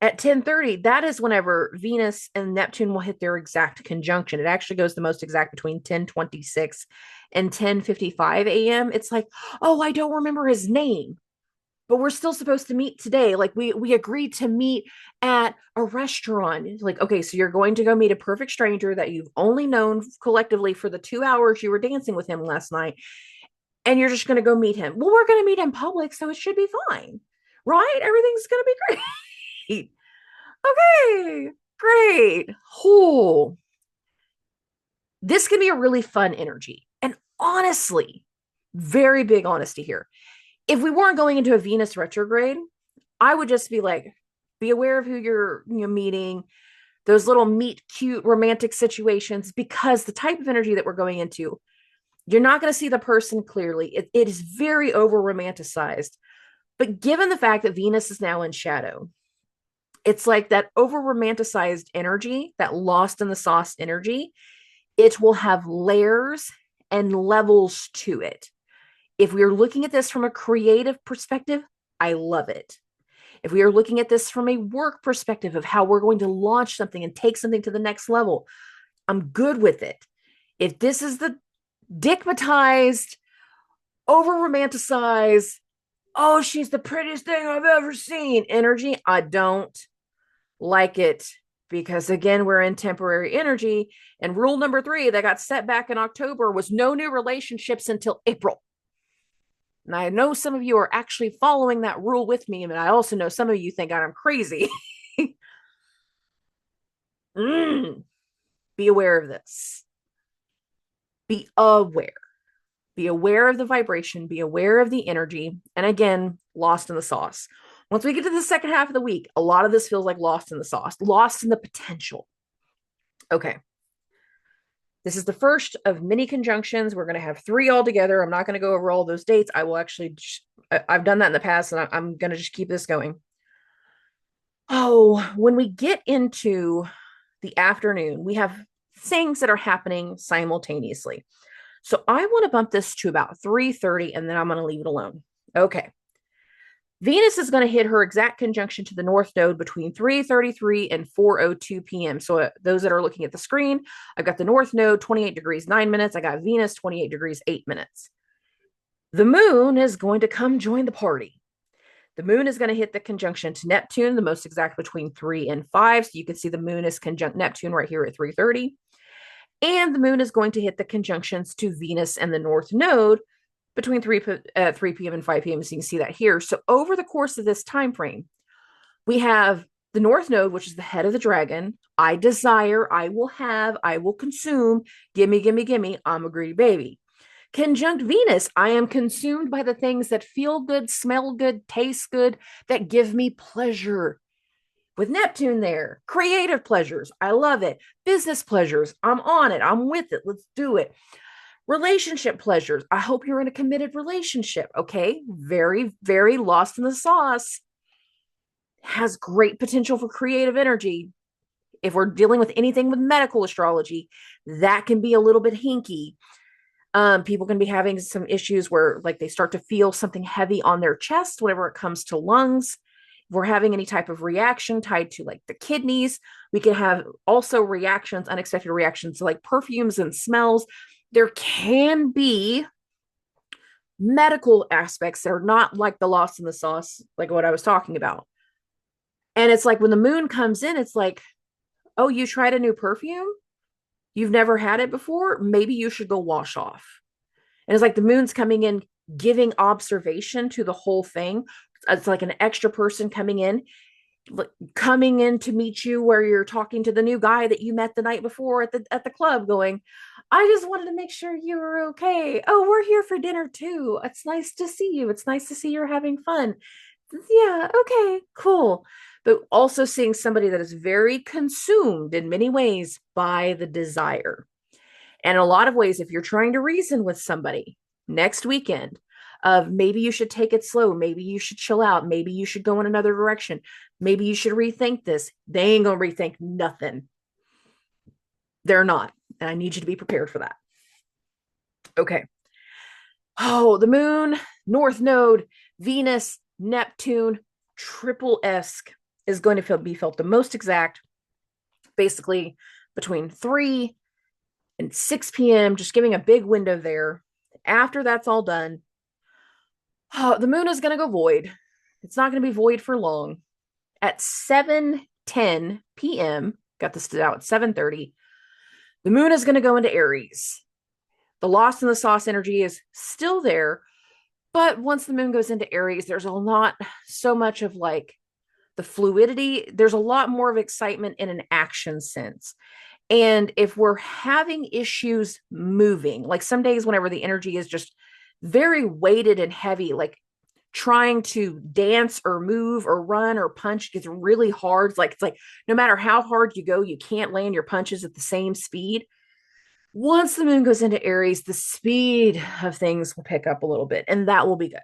At 10:30, that is whenever Venus and Neptune will hit their exact conjunction. It actually goes the most exact between 10:26 and 10:55 a.m. It's like, oh, I don't remember his name, but we're still supposed to meet today. Like we agreed to meet at a restaurant. It's like, okay, so you're going to go meet a perfect stranger that you've only known collectively for the 2 hours you were dancing with him last night, and you're just going to go meet him. Well, we're going to meet in public, so it should be fine, right? Everything's going to be great. Okay, great. Oh, this can be a really fun energy. And honestly, very big honesty here. If we weren't going into a Venus retrograde, I would just be like, be aware of who you're meeting, those little meet cute romantic situations, because the type of energy that we're going into, you're not going to see the person clearly. It is very over romanticized. But given the fact that Venus is now in shadow, it's like that over romanticized energy, that lost in the sauce energy, it will have layers and levels to it. If we are looking at this from a creative perspective, I love it. If we are looking at this from a work perspective of how we're going to launch something and take something to the next level, I'm good with it. If this is the dickmatized, over romanticized, oh, she's the prettiest thing I've ever seen energy, I don't like it, because again, we're in temporary energy. And rule number 3 that got set back in October was no new relationships until April. And I know some of you are actually following that rule with me, and I also know some of you think I'm crazy. Be aware of this. Be aware. Be aware of the vibration. Be aware of the energy. And again, lost in the sauce. Once we get to the second half of the week, a lot of this feels like lost in the sauce, lost in the potential. Okay. This is the first of many conjunctions. We're going to have 3 altogether. I'm not going to go over all those dates. I will actually, I've done that in the past, and I'm going to just keep this going. Oh, when we get into the afternoon, we have things that are happening simultaneously. So I want to bump this to about 3:30, and then I'm going to leave it alone. Okay. Venus is going to hit her exact conjunction to the North Node between 3:33 and 4:02 p.m. So those that are looking at the screen, I've got the North Node, 28 degrees, 9 minutes. I got Venus, 28 degrees, 8 minutes. The moon is going to come join the party. The moon is going to hit the conjunction to Neptune, the most exact between 3 and 5. So you can see the moon is conjunct Neptune right here at 3:30. And the moon is going to hit the conjunctions to Venus and the North Node between 3 p.m. and 5 p.m. So you can see that here. So over the course of this time frame, we have the North Node, which is the head of the dragon. I desire, I will have, I will consume. Gimme, gimme, gimme. I'm a greedy baby. Conjunct Venus, I am consumed by the things that feel good, smell good, taste good, that give me pleasure. With Neptune there, creative pleasures, I love it. Business pleasures, I'm on it. I'm with it. Let's do it. Relationship pleasures, I hope you're in a committed relationship. Okay, very, very lost in the sauce. Has great potential for creative energy. If we're dealing with anything with medical astrology, that can be a little bit hinky. People can be having some issues where like they start to feel something heavy on their chest whenever it comes to lungs. If we're having any type of reaction tied to like the kidneys, we can have also reactions, unexpected reactions to like perfumes and smells. There can be medical aspects that are not like the lost in the sauce, like what I was talking about. And it's like when the moon comes in, it's like, oh, you tried a new perfume? You've never had it before? Maybe you should go wash off. And it's like the moon's coming in, giving observation to the whole thing. It's like an extra person coming in to meet you where you're talking to the new guy that you met the night before at the club, going, I just wanted to make sure you were okay. Oh, we're here for dinner too. It's nice to see you. It's nice to see you're having fun. Yeah, okay, cool. But also seeing somebody that is very consumed in many ways by the desire. And in a lot of ways, if you're trying to reason with somebody next weekend of maybe you should take it slow, maybe you should chill out, maybe you should go in another direction, maybe you should rethink this, they ain't gonna rethink nothing. They're not. And I need you to be prepared for that. Okay. Oh, the moon, North Node, Venus, Neptune, triple-esque is going to be felt the most exact, basically between 3 and 6 p.m., just giving a big window there. After that's all done, the moon is going to go void. It's not going to be void for long. At 7:10 p.m., got this out at 7:30, the moon is going to go into Aries. The lost in the sauce energy is still there, but once the moon goes into Aries, there's not so much of like the fluidity. There's a lot more of excitement in an action sense. And if we're having issues moving, like some days whenever the energy is just very weighted and heavy, like trying to dance or move or run or punch gets really hard. It's like no matter how hard you go, you can't land your punches at the same speed. Once the moon goes into Aries, the speed of things will pick up a little bit, and that will be good.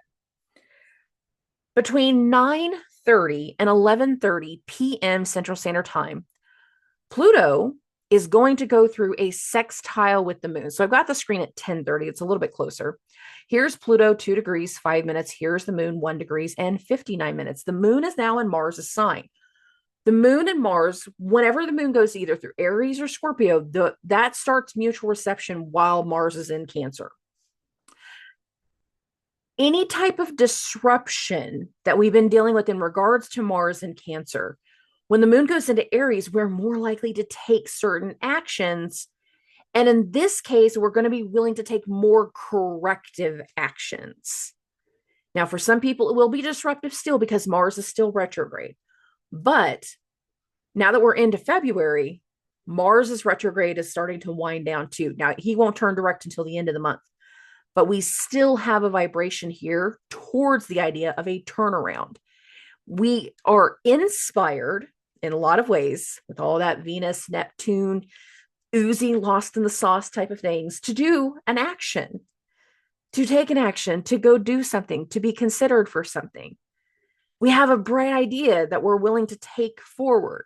Between 9:30 and 11:30 p.m. Central Standard Time, Pluto is going to go through a sextile with the moon. So I've got the screen at 10:30. It's a little bit closer. Here's Pluto, 2 degrees, 5 minutes. Here's the moon, 1 degrees and 59 minutes. The moon is now in Mars' sign. The moon and Mars, whenever the moon goes either through Aries or Scorpio, that starts mutual reception while Mars is in Cancer. Any type of disruption that we've been dealing with in regards to Mars and Cancer, when the moon goes into Aries, we're more likely to take certain actions. And in this case, we're going to be willing to take more corrective actions. Now, for some people, it will be disruptive still because Mars is still retrograde. But now that we're into February, Mars's retrograde is starting to wind down too. Now, he won't turn direct until the end of the month, but we still have a vibration here towards the idea of a turnaround. We are inspired in a lot of ways with all that Venus, Neptune, oozy, lost in the sauce type of things to do an action, to take an action, to go do something, to be considered for something. We have a bright idea that we're willing to take forward.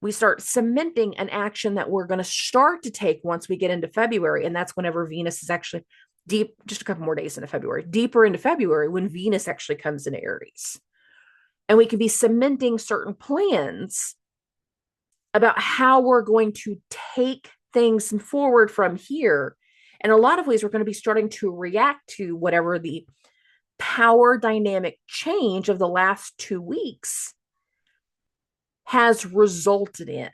We start cementing an action that we're going to start to take once we get into February. And that's whenever Venus is actually deep, just a couple more days into February, deeper into February, when Venus actually comes into Aries. And we can be cementing certain plans about how we're going to take things forward from here. And a lot of ways, we're going to be starting to react to whatever the power dynamic change of the last 2 weeks has resulted in.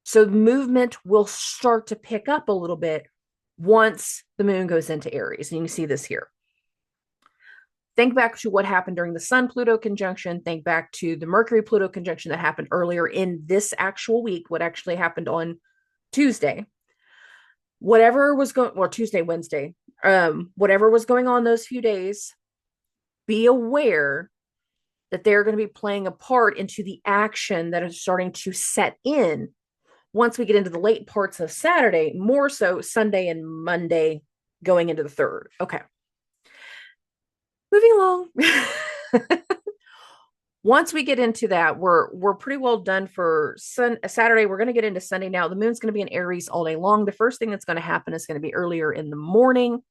So movement will start to pick up a little bit once the moon goes into Aries. And you can see this here. Think back to what happened during the Sun-Pluto conjunction. Think back to the Mercury-Pluto conjunction that happened earlier in this actual week, what actually happened on Tuesday. Whatever was going, or Tuesday, Wednesday, whatever was going on those few days, be aware that they're going to be playing a part into the action that is starting to set in once we get into the late parts of Saturday, more so Sunday and Monday going into the 3rd. Okay. Moving along. Once we get into that, we're pretty well done for Saturday. We're going to get into Sunday now. The moon's going to be in Aries all day long. The first thing that's going to happen is going to be earlier in the morning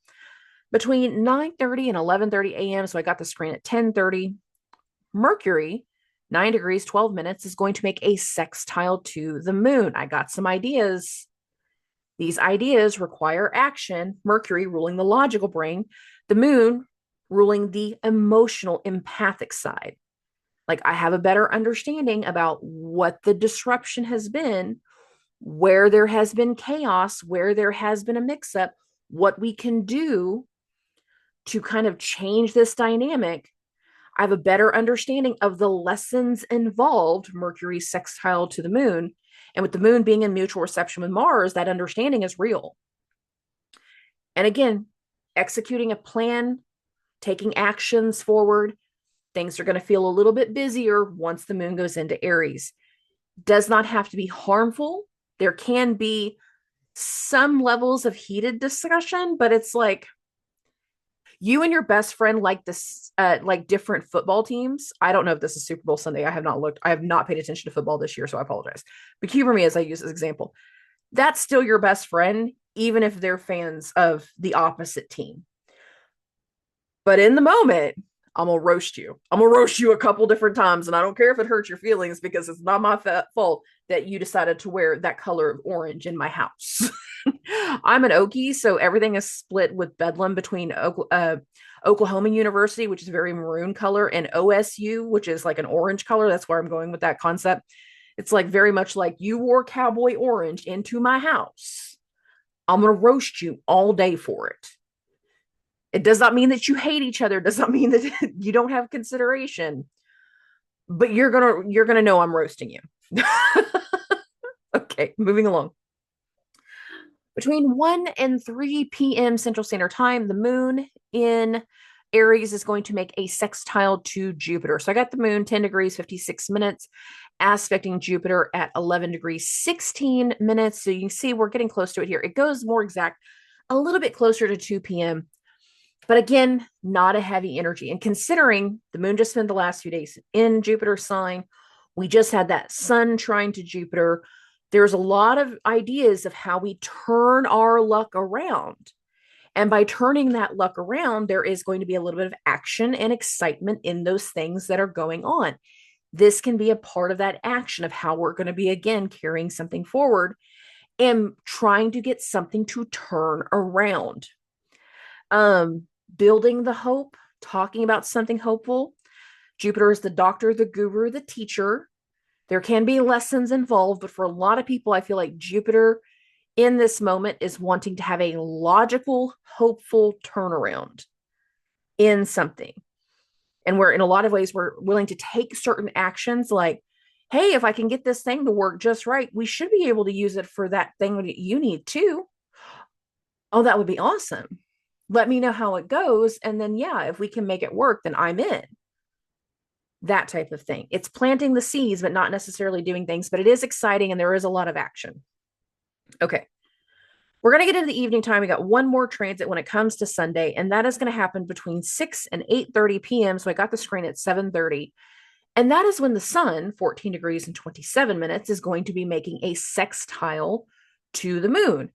between 9:30 and 11:30 a.m. So I got the screen at 10:30. Mercury, 9 degrees, 12 minutes, is going to make a sextile to the moon. I got some ideas. These ideas require action. Mercury ruling the logical brain, the moon ruling the emotional, empathic side. Like, I have a better understanding about what the disruption has been, where there has been chaos, where there has been a mix-up, what we can do to kind of change this dynamic. I have a better understanding of the lessons involved, Mercury's sextile to the moon. And with the moon being in mutual reception with Mars, that understanding is real. And again, executing a plan, taking actions forward, things are going to feel a little bit busier once the moon goes into Aries. Does not have to be harmful. There can be some levels of heated discussion, but it's like you and your best friend like this, like different football teams. I don't know if this is Super Bowl Sunday. I have not looked. I have not paid attention to football this year, so I apologize. But humor me as I use this example. That's still your best friend, even if they're fans of the opposite team. But in the moment, I'm going to roast you. I'm going to roast you a couple different times. And I don't care if it hurts your feelings because it's not my fault that you decided to wear that color of orange in my house. I'm an Okie, so everything is split with Bedlam between Oklahoma University, which is very maroon color, and OSU, which is like an orange color. That's where I'm going with that concept. It's like very much like you wore cowboy orange into my house. I'm going to roast you all day for it. It does not mean that you hate each other. It does not mean that you don't have consideration, but you're gonna know I'm roasting you. Okay, moving along. Between 1 and 3 p.m. Central Standard Time, the moon in Aries is going to make a sextile to Jupiter. So I got the moon 10 degrees, 56 minutes, aspecting Jupiter at 11 degrees, 16 minutes. So you can see we're getting close to it here. It goes more exact, a little bit closer to 2 p.m. But again, not a heavy energy. And considering the moon just spent the last few days in Jupiter's sign, we just had that sun trine to Jupiter. There's a lot of ideas of how we turn our luck around. And by turning that luck around, there is going to be a little bit of action and excitement in those things that are going on. This can be a part of that action of how we're going to be, again, carrying something forward and trying to get something to turn around. Building the hope, talking about something hopeful. Jupiter is the doctor, the guru, the teacher. There can be lessons involved, but for a lot of people, I feel like Jupiter in this moment is wanting to have a logical, hopeful turnaround in something. And we're in a lot of ways, we're willing to take certain actions like, hey, if I can get this thing to work just right, we should be able to use it for that thing that you need too. Oh, that would be awesome. Let me know how it goes. And then, yeah, if we can make it work, then I'm in. That type of thing. It's planting the seeds, but not necessarily doing things, but it is exciting and there is a lot of action. Okay. We're going to get into the evening time. We got one more transit when it comes to Sunday, and that is going to happen between 6 and 8:30 p.m. So I got the screen at 7:30. And that is when the sun, 14 degrees and 27 minutes, is going to be making a sextile to the moon,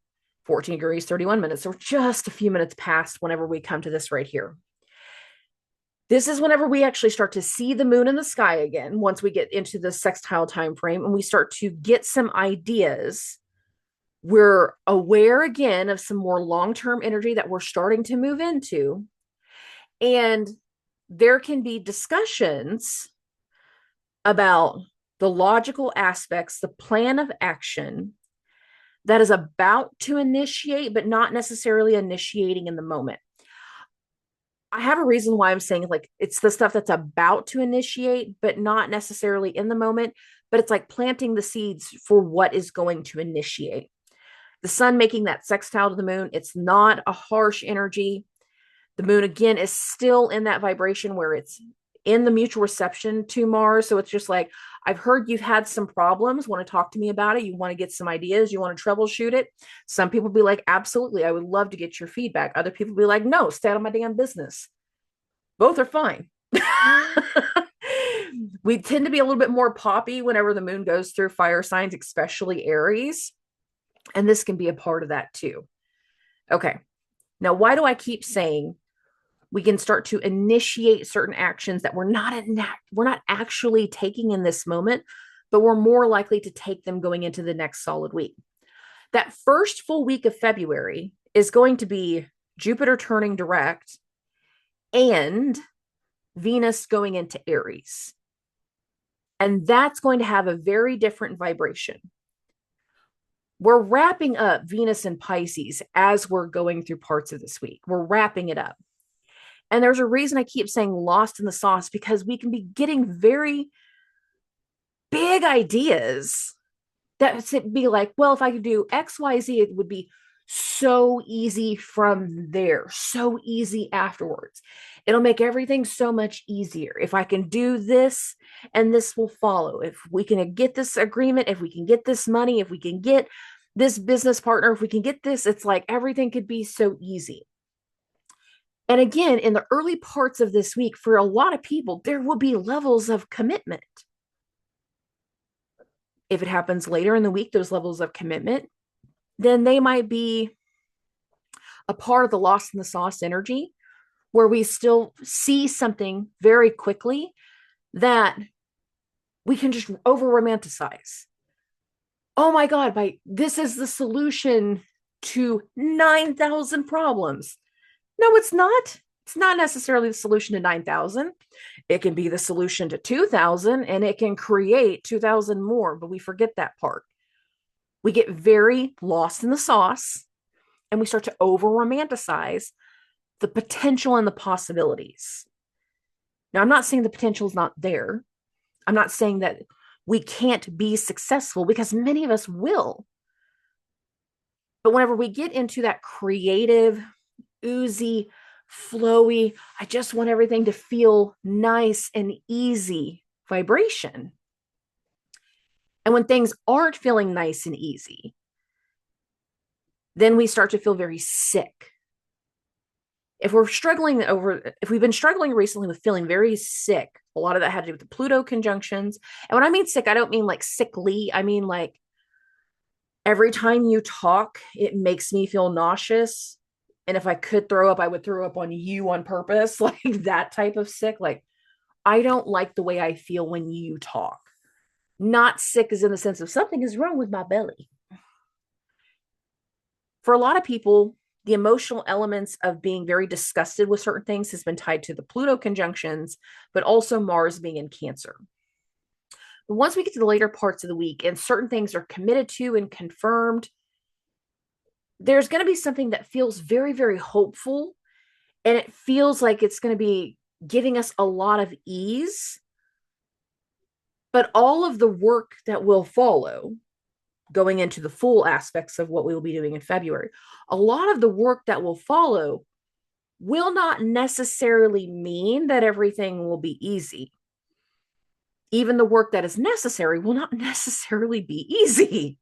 14 degrees, 31 minutes. So we're just a few minutes past whenever we come to this right here. This is whenever we actually start to see the moon in the sky again, once we get into the sextile time frame and we start to get some ideas. We're aware again of some more long-term energy that we're starting to move into. And there can be discussions about the logical aspects, the plan of action that is about to initiate, but not necessarily initiating in the moment. I have a reason why I'm saying like it's the stuff that's about to initiate, but not necessarily in the moment, but it's like planting the seeds for what is going to initiate. The sun making that sextile to the moon, it's not a harsh energy. The moon, again, is still in that vibration where it's in the mutual reception to Mars. So it's just like, I've heard you've had some problems, want to talk to me about it. You want to get some ideas. You want to troubleshoot it. Some people be like, absolutely, I would love to get your feedback. Other people be like, no, stay out of my damn business. Both are fine. We tend to be a little bit more poppy whenever the moon goes through fire signs, especially Aries. And this can be a part of that too. Okay. Now, why do I keep saying we can start to initiate certain actions that we're not actually taking in this moment, but we're more likely to take them going into the next solid week? That first full week of February is going to be Jupiter turning direct and Venus going into Aries. And that's going to have a very different vibration. We're wrapping up Venus and Pisces as we're going through parts of this week. We're wrapping it up. And there's a reason I keep saying lost in the sauce, because we can be getting very big ideas that would be like, well, if I could do X, Y, Z, it would be so easy from there, so easy afterwards. It'll make everything so much easier. If I can do this and this will follow, if we can get this agreement, if we can get this money, if we can get this business partner, if we can get this, it's like everything could be so easy. And again, in the early parts of this week, for a lot of people, there will be levels of commitment. If it happens later in the week, those levels of commitment, then they might be a part of the lost in the sauce energy, where we still see something very quickly that we can just over romanticize. Oh my God, this is the solution to 9,000 problems. No, it's not. It's not necessarily the solution to 9,000. It can be the solution to 2,000, and it can create 2,000 more, but we forget that part. We get very lost in the sauce, and we start to over romanticize the potential and the possibilities. Now, I'm not saying the potential is not there. I'm not saying that we can't be successful, because many of us will. But whenever we get into that creative, oozy, flowy, I just want everything to feel nice and easy vibration. And when things aren't feeling nice and easy, then we start to feel very sick. If we've been struggling recently with feeling very sick, a lot of that had to do with the Pluto conjunctions. And when I mean sick, I don't mean like sickly. I mean like every time you talk, it makes me feel nauseous. And if I could throw up, I would throw up on you on purpose, like that type of sick. Like, I don't like the way I feel when you talk. Not sick as in the sense of something is wrong with my belly. For a lot of people, the emotional elements of being very disgusted with certain things has been tied to the Pluto conjunctions, but also Mars being in Cancer. But once we get to the later parts of the week and certain things are committed to and confirmed, there's going to be something that feels very, very hopeful. And it feels like it's going to be giving us a lot of ease. But all of the work that will follow, going into the full aspects of what we will be doing in February, a lot of the work that will follow will not necessarily mean that everything will be easy. Even the work that is necessary will not necessarily be easy.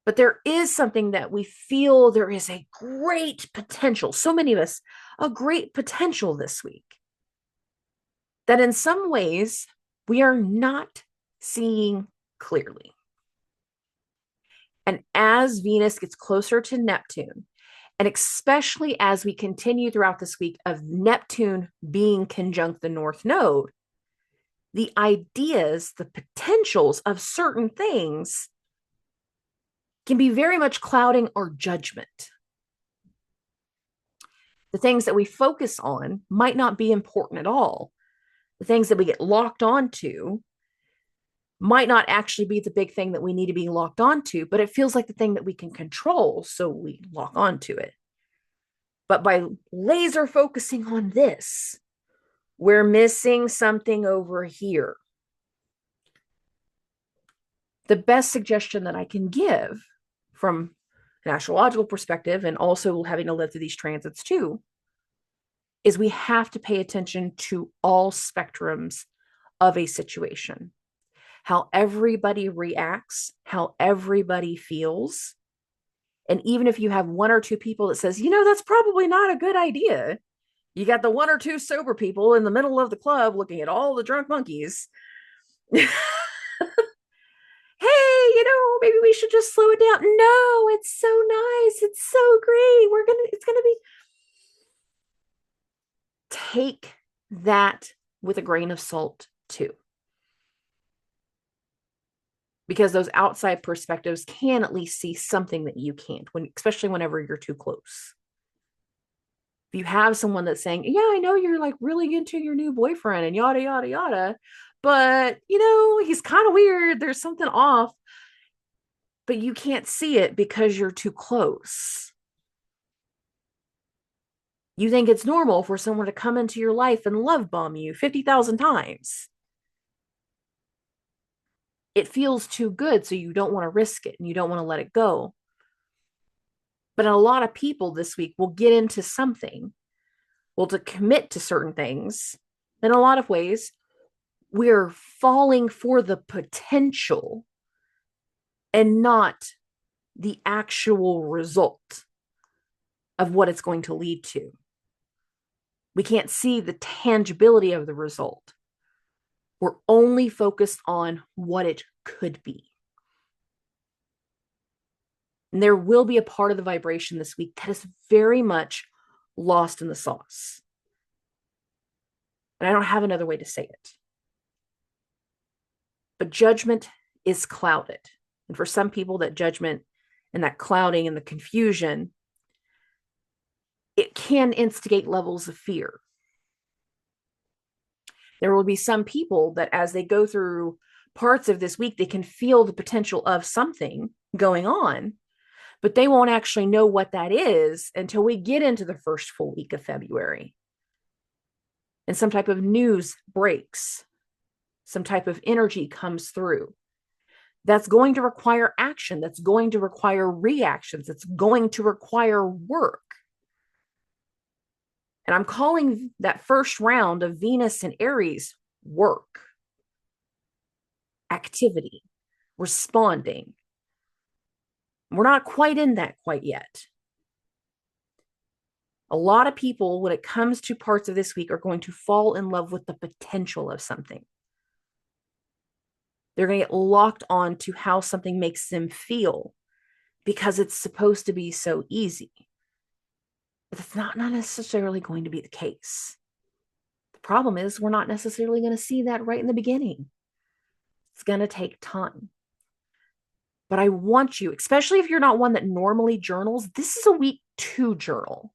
But there is something that we feel there is a great potential, so many of us, a great potential this week, that in some ways we are not seeing clearly. And as Venus gets closer to Neptune, and especially as we continue throughout this week of Neptune being conjunct the North Node, the ideas, the potentials of certain things can be very much clouding our judgment. The things that we focus on might not be important at all. The things that we get locked onto might not actually be the big thing that we need to be locked onto, but it feels like the thing that we can control, so we lock onto it. But by laser focusing on this, we're missing something over here. The best suggestion that I can give from an astrological perspective, and also having to live through these transits too, is we have to pay attention to all spectrums of a situation. How everybody reacts, how everybody feels. And even if you have one or two people that says, that's probably not a good idea, you got the one or two sober people in the middle of the club looking at all the drunk monkeys. Hey, maybe we should just slow it down. No, it's so nice. It's so great. It's going to be. Take that with a grain of salt too. Because those outside perspectives can at least see something that you can't, especially whenever you're too close. If you have someone that's saying, yeah, I know you're like really into your new boyfriend and yada, yada, yada, but he's kind of weird. There's something off, but you can't see it because you're too close. You think it's normal for someone to come into your life and love bomb you 50,000 times. It feels too good, so you don't want to risk it and you don't want to let it go. But a lot of people this week will get into something, to commit to certain things. In a lot of ways, we're falling for the potential and not the actual result of what it's going to lead to. We can't see the tangibility of the result. We're only focused on what it could be. And there will be a part of the vibration this week that is very much lost in the sauce. And I don't have another way to say it. But judgment is clouded. And for some people, that judgment and that clouding and the confusion, it can instigate levels of fear. There will be some people that as they go through parts of this week, they can feel the potential of something going on, but they won't actually know what that is until we get into the first full week of February. And some type of news breaks, some type of energy comes through. That's going to require action. That's going to require reactions. It's going to require work. And I'm calling that first round of Venus and Aries work, activity, responding. We're not quite in that quite yet. A lot of people, when it comes to parts of this week, are going to fall in love with the potential of something. They're going to get locked on to how something makes them feel because it's supposed to be so easy. But it's not necessarily going to be the case. The problem is we're not necessarily going to see that right in the beginning. It's going to take time. But I want you, especially if you're not one that normally journals, this is a week to journal.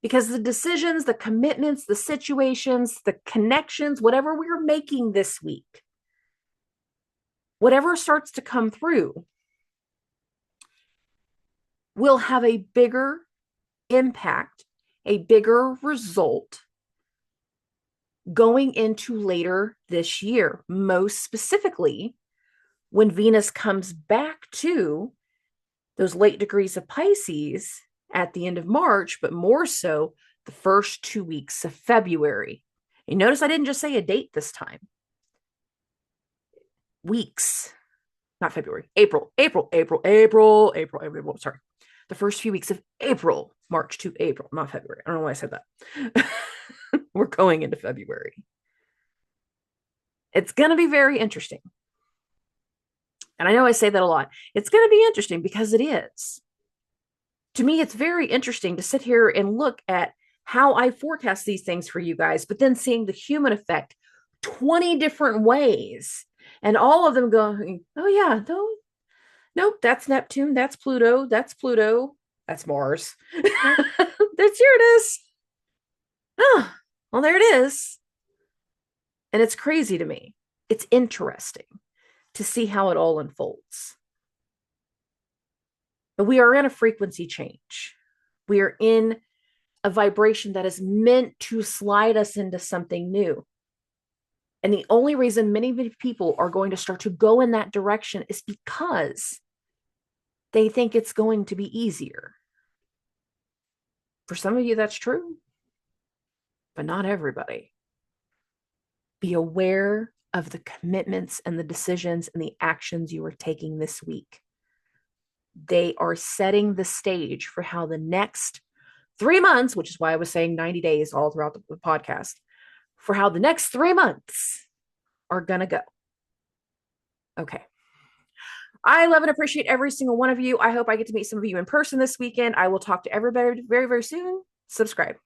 Because the decisions, the commitments, the situations, the connections, whatever we're making this week, whatever starts to come through, will have a bigger impact, a bigger result going into later this year. Most specifically, when Venus comes back to those late degrees of Pisces at the end of March, but more so the first 2 weeks of February. You notice I didn't just say a date this time. Weeks, not February, April. Sorry. The first few weeks of April, March to April, not February. I don't know why I said that. We're going into February. It's going to be very interesting. And I know I say that a lot. It's going to be interesting because it is. To me, it's very interesting to sit here and look at how I forecast these things for you guys, but then seeing the human effect 20 different ways and all of them going, oh yeah, nope, that's Neptune, that's Pluto, that's Mars. That's Uranus. Oh, well, there it is. And it's crazy to me. It's interesting to see how it all unfolds. But we are in a frequency change. We are in a vibration that is meant to slide us into something new. And the only reason many people are going to start to go in that direction is because they think it's going to be easier. For some of you, that's true, but not everybody. Be aware of the commitments and the decisions and the actions you are taking this week. They are setting the stage for how the next 3 months, which is why I was saying 90 days all throughout the podcast, for how the next 3 months are going to go. Okay. I love and appreciate every single one of you. I hope I get to meet some of you in person this weekend. I will talk to everybody very, very soon. Subscribe.